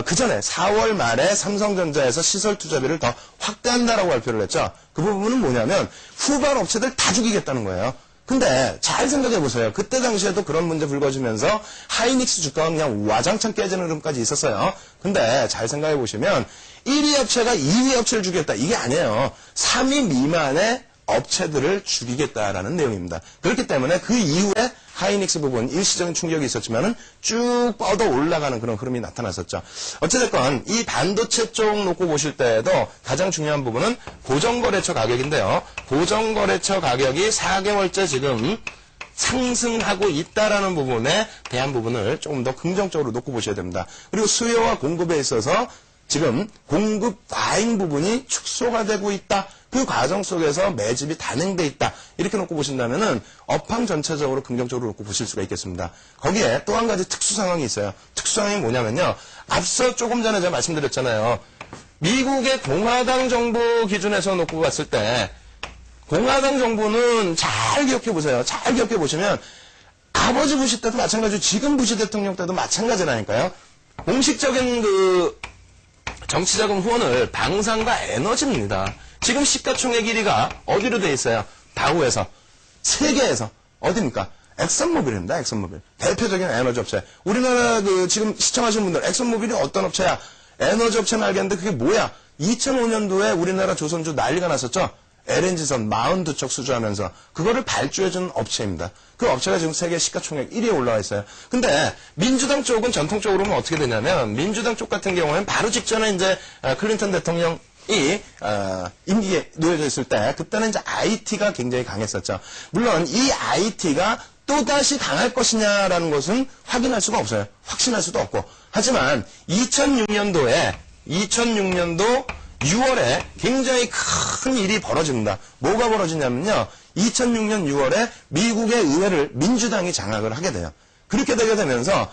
그 전에 4월 말에 삼성전자에서 시설 투자비를 더 확대한다라고 발표를 했죠. 그 부분은 뭐냐면 후발 업체들 다 죽이겠다는 거예요. 근데 잘 생각해 보세요. 그때 당시에도 그런 문제 불거지면서 하이닉스 주가가 그냥 와장창 깨지는 흐름까지 있었어요. 근데 잘 생각해 보시면 1위 업체가 2위 업체를 죽이겠다. 이게 아니에요. 3위 미만의 업체들을 죽이겠다라는 내용입니다. 그렇기 때문에 그 이후에 하이닉스 부분 일시적인 충격이 있었지만은 쭉 뻗어 올라가는 그런 흐름이 나타났었죠. 어찌됐건 이 반도체 쪽 놓고 보실 때에도 가장 중요한 부분은 고정거래처 가격인데요. 고정거래처 가격이 4개월째 지금 상승하고 있다라는 부분에 대한 부분을 조금 더 긍정적으로 놓고 보셔야 됩니다. 그리고 수요와 공급에 있어서 지금 공급 과잉 부분이 축소가 되고 있다. 그 과정 속에서 매집이 단행돼 있다. 이렇게 놓고 보신다면은 업황 전체적으로 긍정적으로 놓고 보실 수가 있겠습니다. 거기에 또 한 가지 특수 상황이 있어요. 특수 상황이 뭐냐면요. 앞서 조금 전에 제가 말씀드렸잖아요. 미국의 공화당 정부 기준에서 놓고 봤을 때 공화당 정부는 잘 기억해 보세요. 잘 기억해 보시면 아버지 부시 때도 마찬가지고 지금 부시 대통령 때도 마찬가지라니까요. 공식적인 그 정치자금 후원을 방산과 에너지입니다. 지금 시가총액 1위가 어디로 돼 있어요? 다우에서. 세계에서. 어디입니까? 엑슨모빌입니다. 엑슨모빌. 대표적인 에너지 업체. 우리나라 지금 시청하시는 분들 엑슨모빌이 어떤 업체야? 에너지 업체는 알겠는데 그게 뭐야? 2005년도에 우리나라 조선주 난리가 났었죠? LNG선 42척 수주하면서 그거를 발주해준 업체입니다. 그 업체가 지금 세계 시가총액 1위에 올라와 있어요. 근데 민주당 쪽은 전통적으로는 어떻게 되냐면 민주당 쪽 같은 경우에는 바로 직전에 이제 클린턴 대통령이 임기에 놓여져 있을 때 그때는 이제 IT가 굉장히 강했었죠. 물론 이 IT가 또다시 강할 것이냐라는 것은 확인할 수가 없어요. 확신할 수도 없고. 하지만 2006년도 6월에 굉장히 큰 일이 벌어집니다. 뭐가 벌어지냐면요. 2006년 6월에 미국의 의회를 민주당이 장악을 하게 돼요. 그렇게 되게 되면서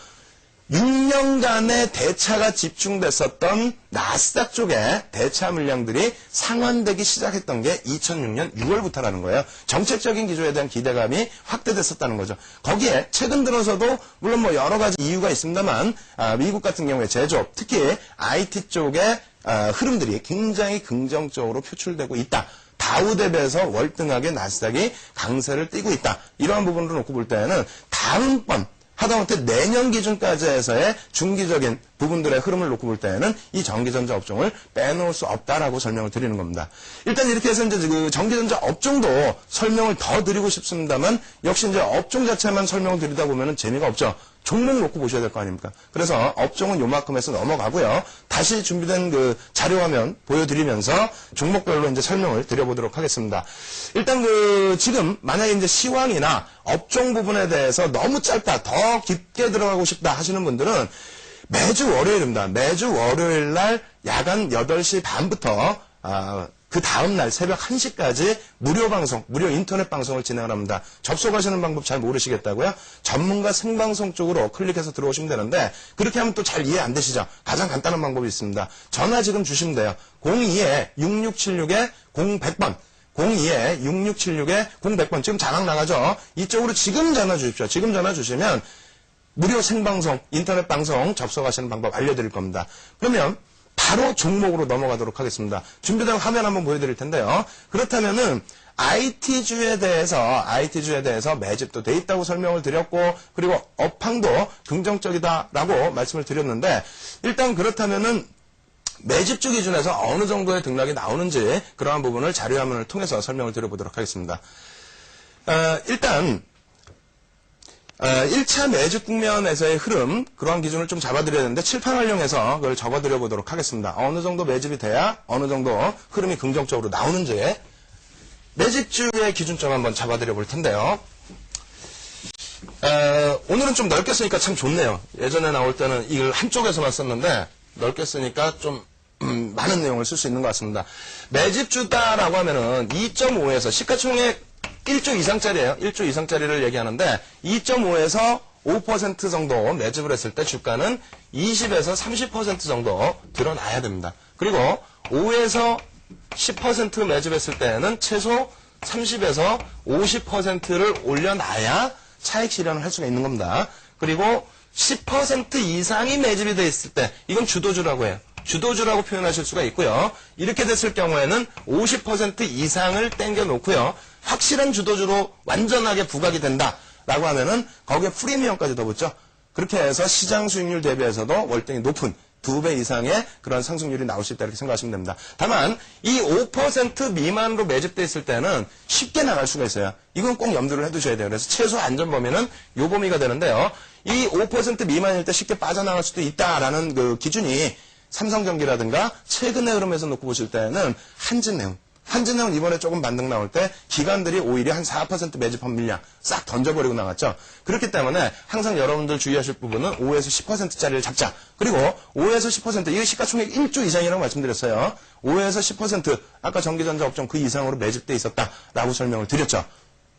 6년간의 대차가 집중됐었던 나스닥 쪽에 대차 물량들이 상환되기 시작했던 게 2006년 6월부터라는 거예요. 정책적인 기조에 대한 기대감이 확대됐었다는 거죠. 거기에 최근 들어서도 물론 뭐 여러 가지 이유가 있습니다만 미국 같은 경우에 제조업, 특히 IT 쪽의 흐름들이 굉장히 긍정적으로 표출되고 있다. 다우 대비해서 월등하게 나스닥이 강세를 띠고 있다. 이러한 부분으로 놓고 볼 때는 다음번 하다못해 내년 기준까지 해서의 중기적인 부분들의 흐름을 놓고 볼 때에는 이 전기전자 업종을 빼놓을 수 없다라고 설명을 드리는 겁니다. 일단 이렇게 해서 이제 그 전기전자 업종도 설명을 더 드리고 싶습니다만 역시 이제 업종 자체만 설명을 드리다 보면은 재미가 없죠. 종목 놓고 보셔야 될 거 아닙니까? 그래서 업종은 요만큼에서 넘어가고요. 다시 준비된 그 자료 화면 보여드리면서 종목별로 이제 설명을 드려보도록 하겠습니다. 일단 지금 만약에 이제 시황이나 업종 부분에 대해서 너무 짧다, 더 깊게 들어가고 싶다 하시는 분들은 매주 월요일입니다. 매주 월요일 날 야간 8시 반부터 그 다음날 새벽 1시까지 무료 방송, 무료 인터넷 방송을 진행을 합니다. 접속하시는 방법 잘 모르시겠다고요? 전문가 생방송 쪽으로 클릭해서 들어오시면 되는데 그렇게 하면 또 잘 이해 안 되시죠? 가장 간단한 방법이 있습니다. 전화 지금 주시면 돼요. 02-6676-0100번. 02-6676-0100번 지금 자막 나가죠. 이쪽으로 지금 전화 주십시오. 지금 전화 주시면 무료 생방송, 인터넷 방송 접속하시는 방법 알려드릴 겁니다. 그러면 바로 종목으로 넘어가도록 하겠습니다. 준비된 화면 한번 보여드릴 텐데요. 그렇다면은 IT주에 대해서 매집도 돼 있다고 설명을 드렸고, 그리고 업황도 긍정적이다라고 말씀을 드렸는데, 일단 그렇다면은 매집주 기준에서 어느 정도의 등락이 나오는지 그러한 부분을 자료화면을 통해서 설명을 드려보도록 하겠습니다. 일단 1차 매집 국면에서의 흐름, 그러한 기준을 좀 잡아드려야 되는데 칠판 활용해서 그걸 적어드려 보도록 하겠습니다. 어느 정도 매집이 돼야 어느 정도 흐름이 긍정적으로 나오는지 매집주의 기준점 한번 잡아드려 볼 텐데요. 오늘은 좀 넓게 쓰니까 참 좋네요. 예전에 나올 때는 이걸 한쪽에서만 썼는데 넓게 쓰니까 좀 많은 내용을 쓸 수 있는 것 같습니다. 매집주다라고 하면은 2.5에서 시가총액 1조 이상짜리예요. 1조 이상짜리를 얘기하는데 2.5에서 5% 정도 매집을 했을 때 주가는 20에서 30% 정도 드러나야 됩니다. 그리고 5에서 10% 매집했을 때는 최소 30에서 50%를 올려놔야 차익 실현을 할 수가 있는 겁니다. 그리고 10% 이상이 매집이 돼 있을 때 이건 주도주라고 해요. 주도주라고 표현하실 수가 있고요. 이렇게 됐을 경우에는 50% 이상을 땡겨 놓고요. 확실한 주도주로 완전하게 부각이 된다라고 하면은 거기에 프리미엄까지 더 붙죠. 그렇게 해서 시장 수익률 대비해서도 월등히 높은 2배 이상의 그런 상승률이 나올 수 있다 이렇게 생각하시면 됩니다. 다만 이 5% 미만으로 매집돼 있을 때는 쉽게 나갈 수가 있어요. 이건 꼭 염두를 해두셔야 돼요. 그래서 최소 안전 범위는 요 범위가 되는데요. 이 5% 미만일 때 쉽게 빠져나갈 수도 있다라는 그 기준이 삼성전기라든가 최근의 흐름에서 놓고 보실 때는 한진해운 이번에 조금 반등 나올 때 기관들이 오히려 한 4% 매집한 물량 싹 던져버리고 나갔죠. 그렇기 때문에 항상 여러분들 주의하실 부분은 5에서 10%짜리를 잡자. 그리고 5에서 10% 이게 시가총액 1조 이상이라고 말씀드렸어요. 5에서 10% 아까 전기전자 업종 그 이상으로 매집돼 있었다라고 설명을 드렸죠.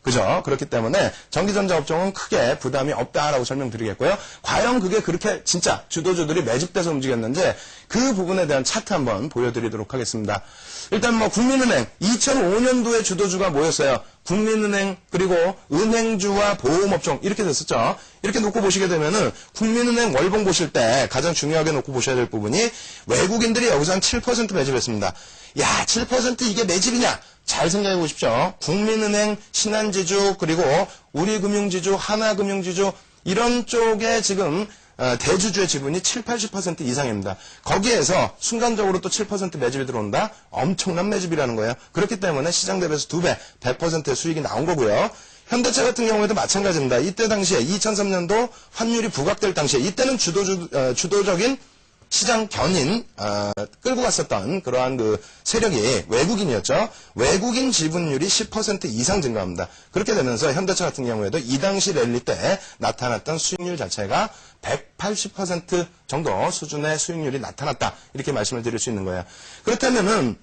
그죠? 그렇기 때문에 전기전자 업종은 크게 부담이 없다라고 설명드리겠고요. 과연 그게 그렇게 진짜 주도주들이 매집돼서 움직였는지 그 부분에 대한 차트 한번 보여드리도록 하겠습니다. 일단 뭐 국민은행 2005년도에 주도주가 뭐였어요? 국민은행 그리고 은행주와 보험업종 이렇게 됐었죠. 이렇게 놓고 보시게 되면은 국민은행 월봉 보실 때 가장 중요하게 놓고 보셔야 될 부분이 외국인들이 여기서 한 7% 매집했습니다. 야, 7% 이게 매집이냐? 잘 생각해 보십시오. 국민은행, 신한지주, 그리고 우리금융지주, 하나금융지주 이런 쪽에 지금 대주주의 지분이 7, 80% 이상입니다. 거기에서 순간적으로 또 7% 매집이 들어온다? 엄청난 매집이라는 거예요. 그렇기 때문에 시장 대비해서 2배, 100%의 수익이 나온 거고요. 현대차 같은 경우에도 마찬가지입니다. 이때 당시에 2003년도 환율이 부각될 당시에 이때는 주도적인 시장 견인 끌고 갔었던 그러한 그 세력이 외국인이었죠. 외국인 지분율이 10% 이상 증가합니다. 그렇게 되면서 현대차 같은 경우에도 이 당시 랠리 때 나타났던 수익률 자체가 180% 정도 수준의 수익률이 나타났다. 이렇게 말씀을 드릴 수 있는 거예요. 그렇다면은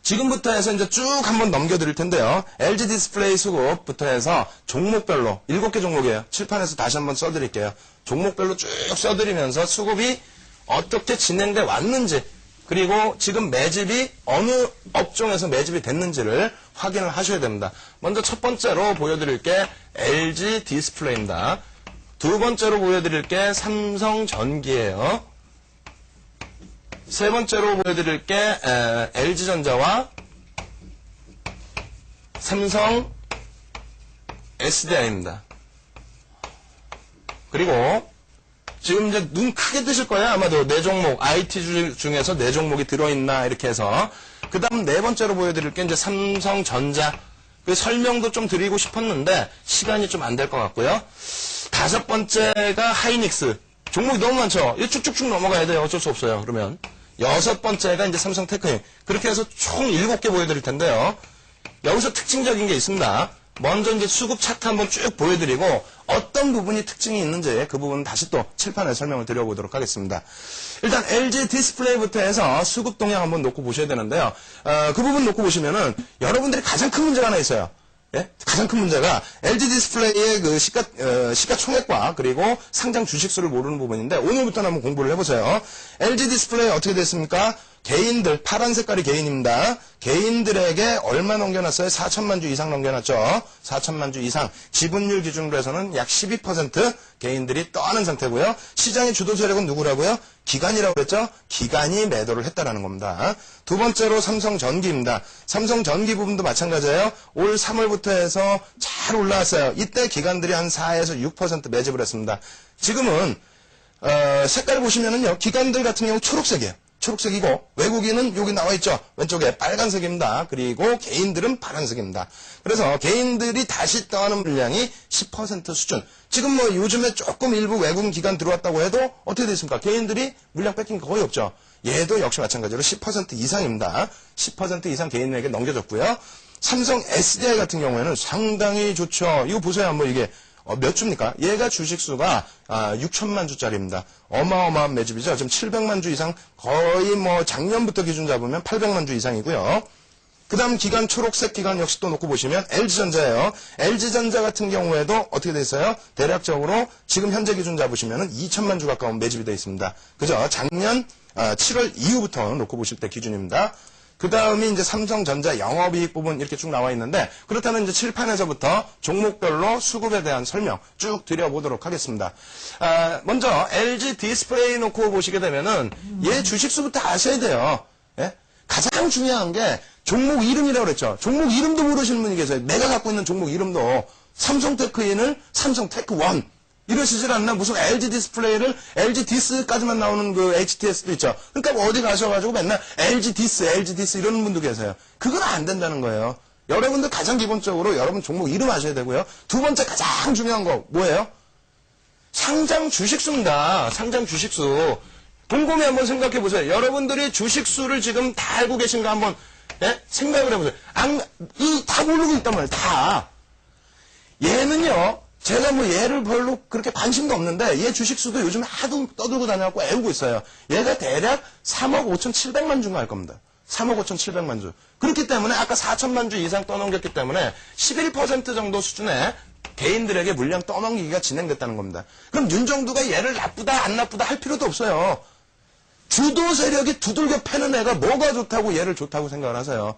지금부터 해서 이제 쭉 한번 넘겨드릴 텐데요. LG 디스플레이 수급부터 해서 종목별로 7개 종목이에요. 칠판에서 다시 한번 써드릴게요. 종목별로 쭉 써드리면서 수급이 어떻게 진행돼 왔는지 그리고 지금 매집이 어느 업종에서 매집이 됐는지를 확인을 하셔야 됩니다. 먼저 첫 번째로 보여드릴 게 LG 디스플레이입니다. 두 번째로 보여드릴 게 삼성전기예요. 세 번째로 보여드릴 게 LG전자와 삼성 SDI입니다. 그리고 지금 이제 눈 크게 뜨실 거예요. 아마도 네 종목, IT 중에서 네 종목이 들어있나 이렇게 해서. 그 다음 네 번째로 보여드릴 게 이제 삼성전자. 그 설명도 좀 드리고 싶었는데 시간이 좀 안 될 것 같고요. 다섯 번째가 하이닉스. 종목이 너무 많죠. 이거 쭉쭉쭉 넘어가야 돼요. 어쩔 수 없어요. 그러면. 여섯 번째가 이제 삼성테크닉. 그렇게 해서 총 7개 보여드릴 텐데요. 여기서 특징적인 게 있습니다. 먼저 이제 수급 차트 한번 쭉 보여드리고 어떤 부분이 특징이 있는지 그 부분은 다시 또 칠판에 설명을 드려보도록 하겠습니다. 일단 LG 디스플레이부터 해서 수급 동향 한번 놓고 보셔야 되는데요. 그 부분 놓고 보시면은 여러분들이 가장 큰 문제가 하나 있어요. 예? 가장 큰 문제가 LG 디스플레이의 그 시가총액과 그리고 상장 주식수를 모르는 부분인데 오늘부터는 한번 공부를 해보세요. LG 디스플레이 어떻게 됐습니까? 개인들, 파란 색깔이 개인입니다. 개인들에게 얼마 넘겨놨어요? 4천만 주 이상 넘겨놨죠. 4천만 주 이상. 지분율 기준으로 해서는 약 12% 개인들이 떠는 상태고요. 시장의 주도 세력은 누구라고요? 기관이라고 그랬죠? 기관이 매도를 했다라는 겁니다. 두 번째로 삼성전기입니다. 삼성전기 부분도 마찬가지예요. 올 3월부터 해서 잘 올라왔어요. 이때 기관들이 한 4에서 6% 매집을 했습니다. 지금은 색깔 보시면은요, 기관들 같은 경우 초록색이에요. 초록색이고, 외국인은 여기 나와 있죠. 왼쪽에 빨간색입니다. 그리고 개인들은 파란색입니다. 그래서 개인들이 다시 떠나는 물량이 10% 수준. 지금 뭐 요즘에 조금 일부 외국인 기관 들어왔다고 해도 어떻게 됐습니까? 개인들이 물량 뺏긴 거 거의 없죠. 얘도 역시 마찬가지로 10% 이상입니다. 10% 이상 개인에게 넘겨졌고요. 삼성 SDI 같은 경우에는 상당히 좋죠. 이거 보세요. 한번 이게. 몇 주입니까? 얘가 주식수가 6천만 주짜리입니다. 어마어마한 매집이죠. 지금 700만 주 이상, 거의 뭐 작년부터 기준 잡으면 800만 주 이상이고요. 그 다음 기간, 초록색 기간 역시 또 놓고 보시면 LG전자예요. LG전자 같은 경우에도 어떻게 돼 있어요? 대략적으로 지금 현재 기준 잡으시면 2천만 주 가까운 매집이 되어 있습니다. 그죠? 작년 7월 이후부터 놓고 보실 때 기준입니다. 그 다음이 이제 삼성전자 영업이익 부분 이렇게 쭉 나와 있는데, 그렇다면 이제 칠판에서부터 종목별로 수급에 대한 설명 쭉 드려보도록 하겠습니다. 먼저 LG 디스플레이 놓고 보시게 되면은 얘 주식수부터 아셔야 돼요. 예? 가장 중요한 게 종목 이름이라고 그랬죠. 종목 이름도 모르시는 분이 계세요. 내가 갖고 있는 종목 이름도 삼성테크인을 삼성테크원 이러시질 않나? 무슨 LG 디스플레이를 LG 디스까지만 나오는 그 HTS도 있죠. 그러니까 어디 가셔가지고 맨날 LG 디스 이러는 분도 계세요. 그건 안 된다는 거예요. 여러분들 가장 기본적으로 여러분 종목 이름 아셔야 되고요. 두 번째 가장 중요한 거 뭐예요? 상장 주식수입니다. 상장 주식수. 곰곰이 한번 생각해 보세요. 여러분들이 주식수를 지금 다 알고 계신가 한번 생각을 해보세요. 다 모르고 있단 말이에요. 다. 얘는요. 제가 뭐 얘를 별로 그렇게 관심도 없는데 얘 주식수도 요즘 하도 떠들고 다녀갖고 애우고 있어요. 얘가 대략 3억 5,700만 주인가 할 겁니다. 3억 5,700만 주. 그렇기 때문에 아까 4천만 주 이상 떠넘겼기 때문에 11% 정도 수준의 개인들에게 물량 떠넘기기가 진행됐다는 겁니다. 그럼 윤정두가 얘를 나쁘다 안 나쁘다 할 필요도 없어요. 주도 세력이 두들겨 패는 애가 뭐가 좋다고 얘를 좋다고 생각을 하세요.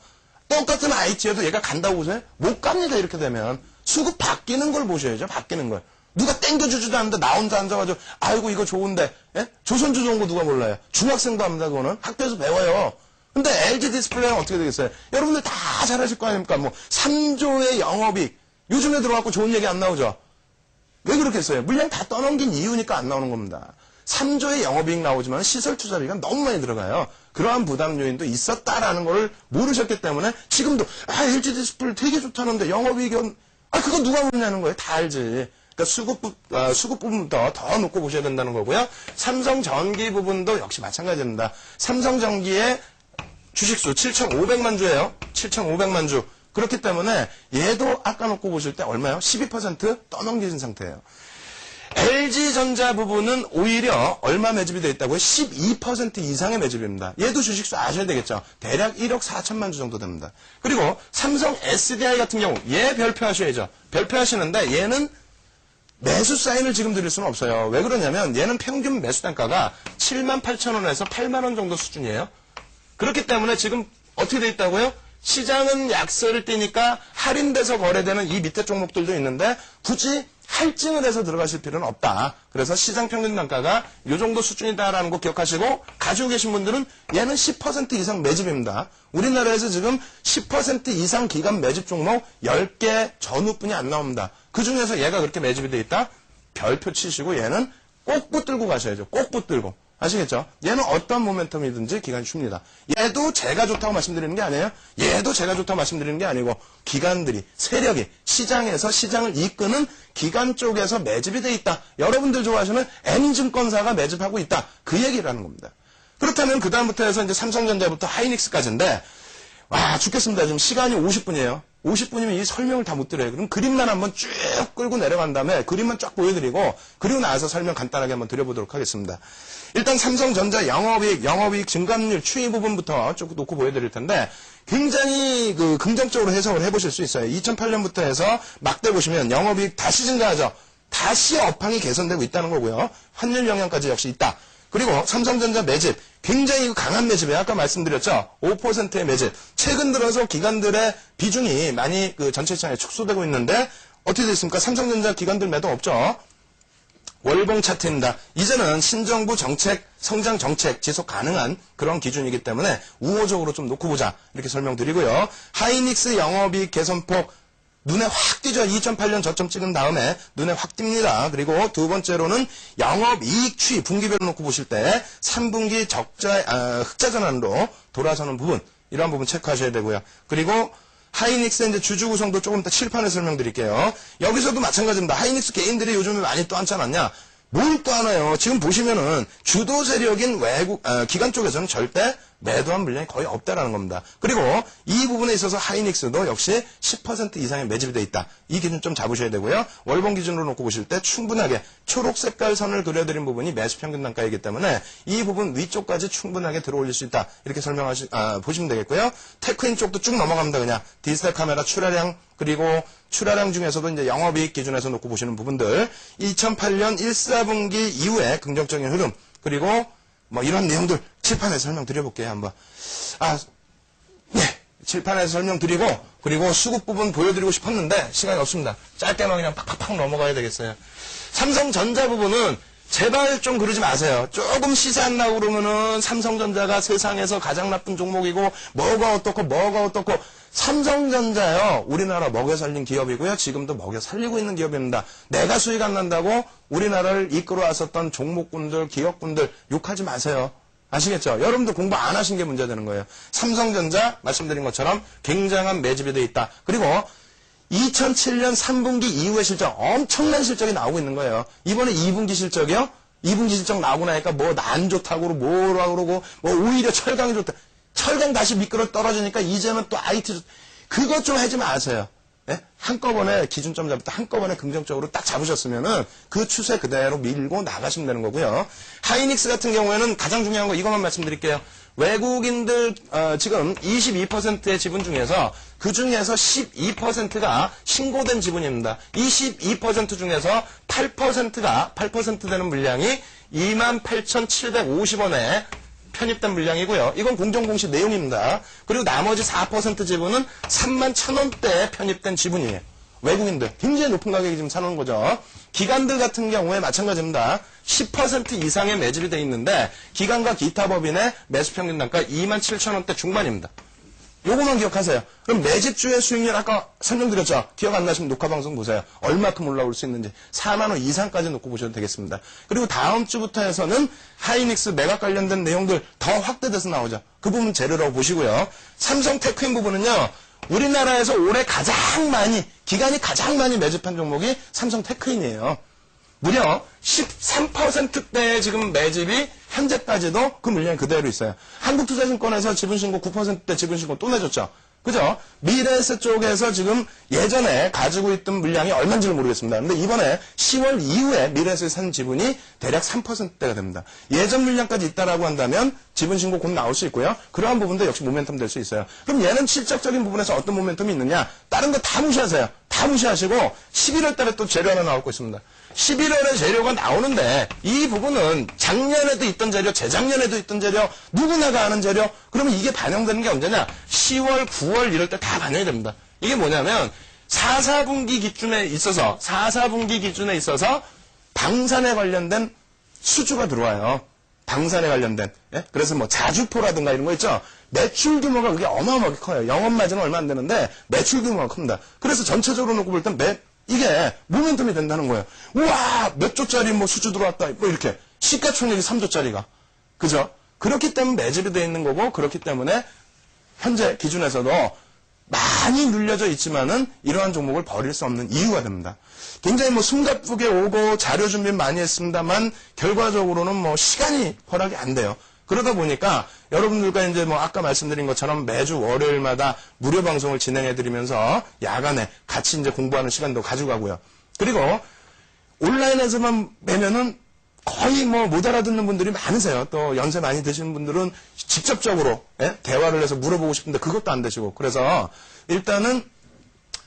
똑같은 IT에도 얘가 간다고 보세요? 못 갑니다. 이렇게 되면. 수급 바뀌는 걸 보셔야죠. 바뀌는 걸. 누가 땡겨주지도 않는데 나 혼자 앉아가지고 아이고 이거 좋은데 조선주 좋은 거 누가 몰라요. 중학생도 합니다. 그거는 학교에서 배워요. 근데 LG 디스플레이는 어떻게 되겠어요? 여러분들 다 잘하실 거 아닙니까? 뭐 3조의 영업이익 요즘에 들어갖고 좋은 얘기 안 나오죠. 왜 그렇겠어요? 물량 다 떠넘긴 이유니까 안 나오는 겁니다. 3조의 영업이익 나오지만 시설 투자비가 너무 많이 들어가요. 그러한 부담 요인도 있었다라는 걸 모르셨기 때문에 지금도 LG 디스플레이 되게 좋다는데 영업이익은 그거 누가 모르냐는 거예요. 다 알지. 그러니까 수급 부분부터 더 놓고 보셔야 된다는 거고요. 삼성전기 부분도 역시 마찬가지입니다. 삼성전기의 주식수 7,500만 주예요. 7,500만 주. 그렇기 때문에 얘도 아까 놓고 보실 때 얼마요? 12% 떠넘기신 상태예요. LG전자 부분은 오히려 얼마 매집이 되어 있다고요? 12% 이상의 매집입니다. 얘도 주식수 아셔야 되겠죠. 대략 1억 4천만 주 정도 됩니다. 그리고 삼성 SDI 같은 경우 얘 별표하셔야죠. 별표하시는데 얘는 매수 사인을 지금 드릴 수는 없어요. 왜 그러냐면 얘는 평균 매수 단가가 78,000원에서 8만원 정도 수준이에요. 그렇기 때문에 지금 어떻게 되어 있다고요? 시장은 약세를 띠니까 할인돼서 거래되는 이 밑에 종목들도 있는데 굳이 할증을 해서 들어가실 필요는 없다. 그래서 시장 평균 단가가 이 정도 수준이다라는 거 기억하시고 가지고 계신 분들은 얘는 10% 이상 매집입니다. 우리나라에서 지금 10% 이상 기간 매집 종목 10개 전후뿐이 안 나옵니다. 그중에서 얘가 그렇게 매집이 돼 있다? 별표 치시고 얘는 꼭 붙들고 가셔야죠. 꼭 붙들고. 아시겠죠? 얘는 어떤 모멘텀이든지 기간이 줍니다. 얘도 제가 좋다고 말씀드리는 게 아니에요. 얘도 제가 좋다고 말씀드리는 게 아니고 기관들이 세력이 시장에서 시장을 이끄는 기관 쪽에서 매집이 돼 있다. 여러분들 좋아하시는 M증권사가 매집하고 있다. 그 얘기라는 겁니다. 그렇다면 그 다음부터 해서 이제 삼성전자부터 하이닉스까지인데 와 죽겠습니다. 지금 시간이 50분이에요. 50분이면 이 설명을 다 못 드려요. 그럼 그림만 한번 쭉 끌고 내려간 다음에 그림만 쫙 보여드리고 그리고 나서 설명 간단하게 한번 드려보도록 하겠습니다. 일단 삼성전자 영업이익 증감률 추이 부분부터 쭉 놓고 보여드릴 텐데 굉장히 긍정적으로 해석을 해보실 수 있어요. 2008년부터 해서 막대 보시면 영업이익 다시 증가하죠. 다시 업황이 개선되고 있다는 거고요. 환율 영향까지 역시 있다. 그리고 삼성전자 매집 굉장히 강한 매집이에요. 아까 말씀드렸죠. 5%의 매집. 최근 들어서 기관들의 비중이 많이 그 전체 시장에 축소되고 있는데 어떻게 됐습니까? 삼성전자 기관들 매도 없죠. 월봉 차트입니다. 이제는 신정부 정책, 성장 정책 지속 가능한 그런 기준이기 때문에 우호적으로 좀 놓고 보자. 이렇게 설명드리고요. 하이닉스 영업이익 개선폭 눈에 확 띄죠. 2008년 저점 찍은 다음에 눈에 확 띕니다. 그리고 두 번째로는 영업이익 추이 분기별로 놓고 보실 때 3분기 흑자 전환으로 돌아서는 부분 이러한 부분 체크하셔야 되고요. 그리고 하이닉스의 이제 주주 구성도 조금 이따 칠판에 설명드릴게요. 여기서도 마찬가지입니다. 하이닉스 개인들이 요즘에 많이 또 앉지 않았냐? 뭘 또 하나요? 지금 보시면은 주도 세력인 기관 쪽에서는 절대 매도한 물량이 거의 없다라는 겁니다. 그리고 이 부분에 있어서 하이닉스도 역시 10% 이상의 매집이 되어 있다. 이 기준 좀 잡으셔야 되고요. 월봉 기준으로 놓고 보실 때 충분하게 초록 색깔 선을 그려드린 부분이 매수 평균 단가이기 때문에 이 부분 위쪽까지 충분하게 들어올릴 수 있다. 이렇게 보시면 되겠고요. 테크인 쪽도 쭉 넘어갑니다. 그냥 디지털 카메라 출하량 그리고 출하량 중에서도 이제 영업이익 기준에서 놓고 보시는 부분들 2008년 1사분기 이후에 긍정적인 흐름 그리고 뭐 이런 내용들 칠판에서 설명드려볼게요. 한번 칠판에서 설명드리고 그리고 수급 부분 보여드리고 싶었는데 시간이 없습니다. 짧게만 그냥 팍팍팍 넘어가야 되겠어요. 삼성전자 부분은 제발 좀 그러지 마세요. 조금 시세 안 나고 그러면은 삼성전자가 세상에서 가장 나쁜 종목이고 뭐가 어떻고 삼성전자요. 우리나라 먹여 살린 기업이고요. 지금도 먹여 살리고 있는 기업입니다. 내가 수익 안 난다고 우리나라를 이끌어 왔었던 종목군들, 기업군들 욕하지 마세요. 아시겠죠? 여러분들 공부 안 하신 게 문제되는 거예요. 삼성전자 말씀드린 것처럼 굉장한 매집이 되어 있다. 그리고 2007년 3분기 이후의 실적 엄청난 실적이 나오고 있는 거예요. 이번에 2분기 실적이요? 2분기 실적 나오고 나니까 뭐 안 좋다고 그러고 뭐라 그러고 뭐 오히려 철강이 좋다. 철강 다시 미끄러 떨어지니까 이제는 또 IT 그것 좀 하지 마세요. 예? 한꺼번에 기준점 잡을 때 한꺼번에 긍정적으로 딱 잡으셨으면은 그 추세 그대로 밀고 나가시면 되는 거고요. 하이닉스 같은 경우에는 가장 중요한 거 이것만 말씀드릴게요. 외국인들 지금 22%의 지분 중에서 그 중에서 12%가 신고된 지분입니다. 22% 중에서 8% 되는 물량이 28,750원에 편입된 물량이고요. 이건 공정공시 내용입니다. 그리고 나머지 4% 지분은 31,000원대에 편입된 지분이에요. 외국인들 굉장히 높은 가격에 지금 사놓은 거죠. 기관들 같은 경우에 마찬가지입니다. 10% 이상의 매집이 돼 있는데 기관과 기타 법인의 매수 평균 단가 27,000원대 중반입니다. 요거만 기억하세요. 그럼 매집주의 수익률 아까 설명드렸죠. 기억 안 나시면 녹화방송 보세요. 얼마큼 올라올 수 있는지 4만원 이상까지 놓고 보셔도 되겠습니다. 그리고 다음 주부터 해서는 하이닉스 매각 관련된 내용들 더 확대돼서 나오죠. 그 부분 재료라고 보시고요. 삼성 테크인 부분은요. 우리나라에서 올해 기관이 가장 많이 매집한 종목이 삼성 테크인이에요. 무려 13%대의 지금 매집이 현재까지도 그 물량이 그대로 있어요. 한국투자증권에서 지분신고 9%대 지분신고 또 내줬죠. 그죠? 미래에셋 쪽에서 지금 예전에 가지고 있던 물량이 얼마인지를 모르겠습니다. 근데 이번에 10월 이후에 미래에셋 산 지분이 대략 3%대가 됩니다. 예전 물량까지 있다라고 한다면 지분신고 곧 나올 수 있고요. 그러한 부분도 역시 모멘텀 될 수 있어요. 그럼 얘는 실적적인 부분에서 어떤 모멘텀이 있느냐? 다른 거 다 무시하세요. 다 무시하시고 11월 달에 또 재료 하나 나올 거 있습니다. 11월에 재료가 나오는데 이 부분은 작년에도 있던 재료, 재작년에도 있던 재료, 누구나가 아는 재료. 그러면 이게 반영되는 게 언제냐? 10월, 9월 이럴 때 다 반영이 됩니다. 이게 뭐냐면 4분기 기준에 있어서 방산에 관련된 수주가 들어와요. 방산에 관련된. 예? 그래서 뭐 자주포라든가 이런 거 있죠. 매출 규모가 그게 어마어마하게 커요. 영업 마진은 얼마 안 되는데 매출 규모가 큽니다. 그래서 전체적으로 놓고 볼 땐 이게 모멘텀이 된다는 거예요. 우와 몇 조짜리 뭐 수주 들어왔다 뭐 이렇게 시가총액이 3조짜리가 그죠? 그렇기 때문에 매집이 되어 있는 거고 그렇기 때문에 현재 기준에서도 많이 눌려져 있지만은 이러한 종목을 버릴 수 없는 이유가 됩니다. 굉장히 뭐 숨가쁘게 오고 자료 준비 많이 했습니다만 결과적으로는 뭐 시간이 허락이 안 돼요. 그러다 보니까 여러분들과 이제 뭐 아까 말씀드린 것처럼 매주 월요일마다 무료 방송을 진행해드리면서 야간에 같이 이제 공부하는 시간도 가져가고요. 그리고 온라인에서만 매면은 거의 뭐 못 알아듣는 분들이 많으세요. 또 연세 많이 드시는 분들은 직접적으로 대화를 해서 물어보고 싶은데 그것도 안 되시고 그래서 일단은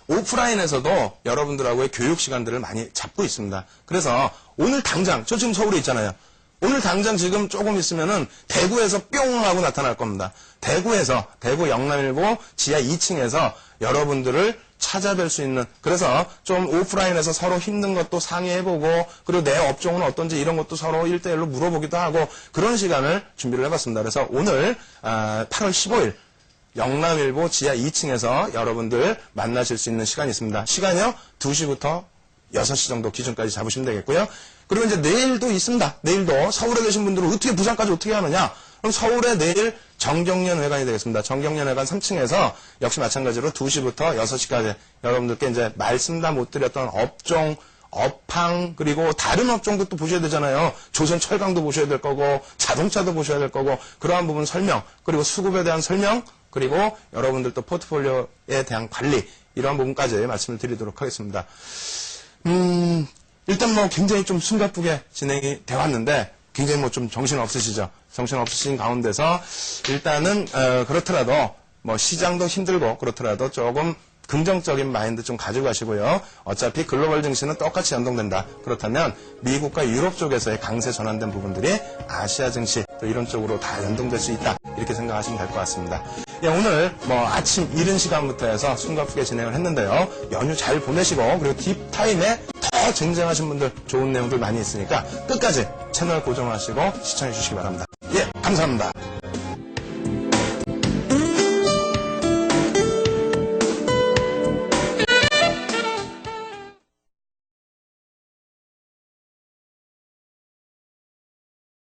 오프라인에서도 여러분들하고의 교육 시간들을 많이 잡고 있습니다. 그래서 오늘 당장 저 지금 서울에 있잖아요. 오늘 당장 지금 조금 있으면은 대구에서 뿅 하고 나타날 겁니다. 대구 영남일보 지하 2층에서 여러분들을 찾아뵐 수 있는, 그래서 좀 오프라인에서 서로 힘든 것도 상의해보고, 그리고 내 업종은 어떤지 이런 것도 서로 1대1로 물어보기도 하고, 그런 시간을 준비를 해봤습니다. 그래서 오늘 8월 15일 영남일보 지하 2층에서 여러분들 만나실 수 있는 시간이 있습니다. 시간이요? 2시부터 6시 정도 기준까지 잡으시면 되겠고요. 그리고 이제 내일도 있습니다. 내일도 서울에 계신 분들은 어떻게 부산까지 어떻게 하느냐? 그럼 서울에 내일 정경련 회관이 되겠습니다. 정경련 회관 3층에서 역시 마찬가지로 2시부터 6시까지 여러분들께 이제 말씀 다 못 드렸던 업종, 업황, 그리고 다른 업종도 또 보셔야 되잖아요. 조선 철강도 보셔야 될 거고, 자동차도 보셔야 될 거고, 그러한 부분 설명, 그리고 수급에 대한 설명, 그리고 여러분들 또 포트폴리오에 대한 관리, 이러한 부분까지 말씀을 드리도록 하겠습니다. 일단 뭐 굉장히 좀 숨가쁘게 진행이 되어 왔는데, 굉장히 뭐 좀 정신 없으시죠? 정신 없으신 가운데서, 일단은, 그렇더라도, 뭐 시장도 힘들고, 그렇더라도 조금 긍정적인 마인드 좀 가지고 가시고요. 어차피 글로벌 증시는 똑같이 연동된다. 그렇다면 미국과 유럽 쪽에서의 강세 전환된 부분들이 아시아 증시 또 이런 쪽으로 다 연동될 수 있다. 이렇게 생각하시면 될 것 같습니다. 예, 오늘 뭐 아침 이른 시간부터 해서 숨가쁘게 진행을 했는데요. 연휴 잘 보내시고, 그리고 딥타임에 더 쟁쟁하신 분들 좋은 내용들 많이 있으니까 끝까지 채널 고정하시고 시청해 주시기 바랍니다. 예, 감사합니다.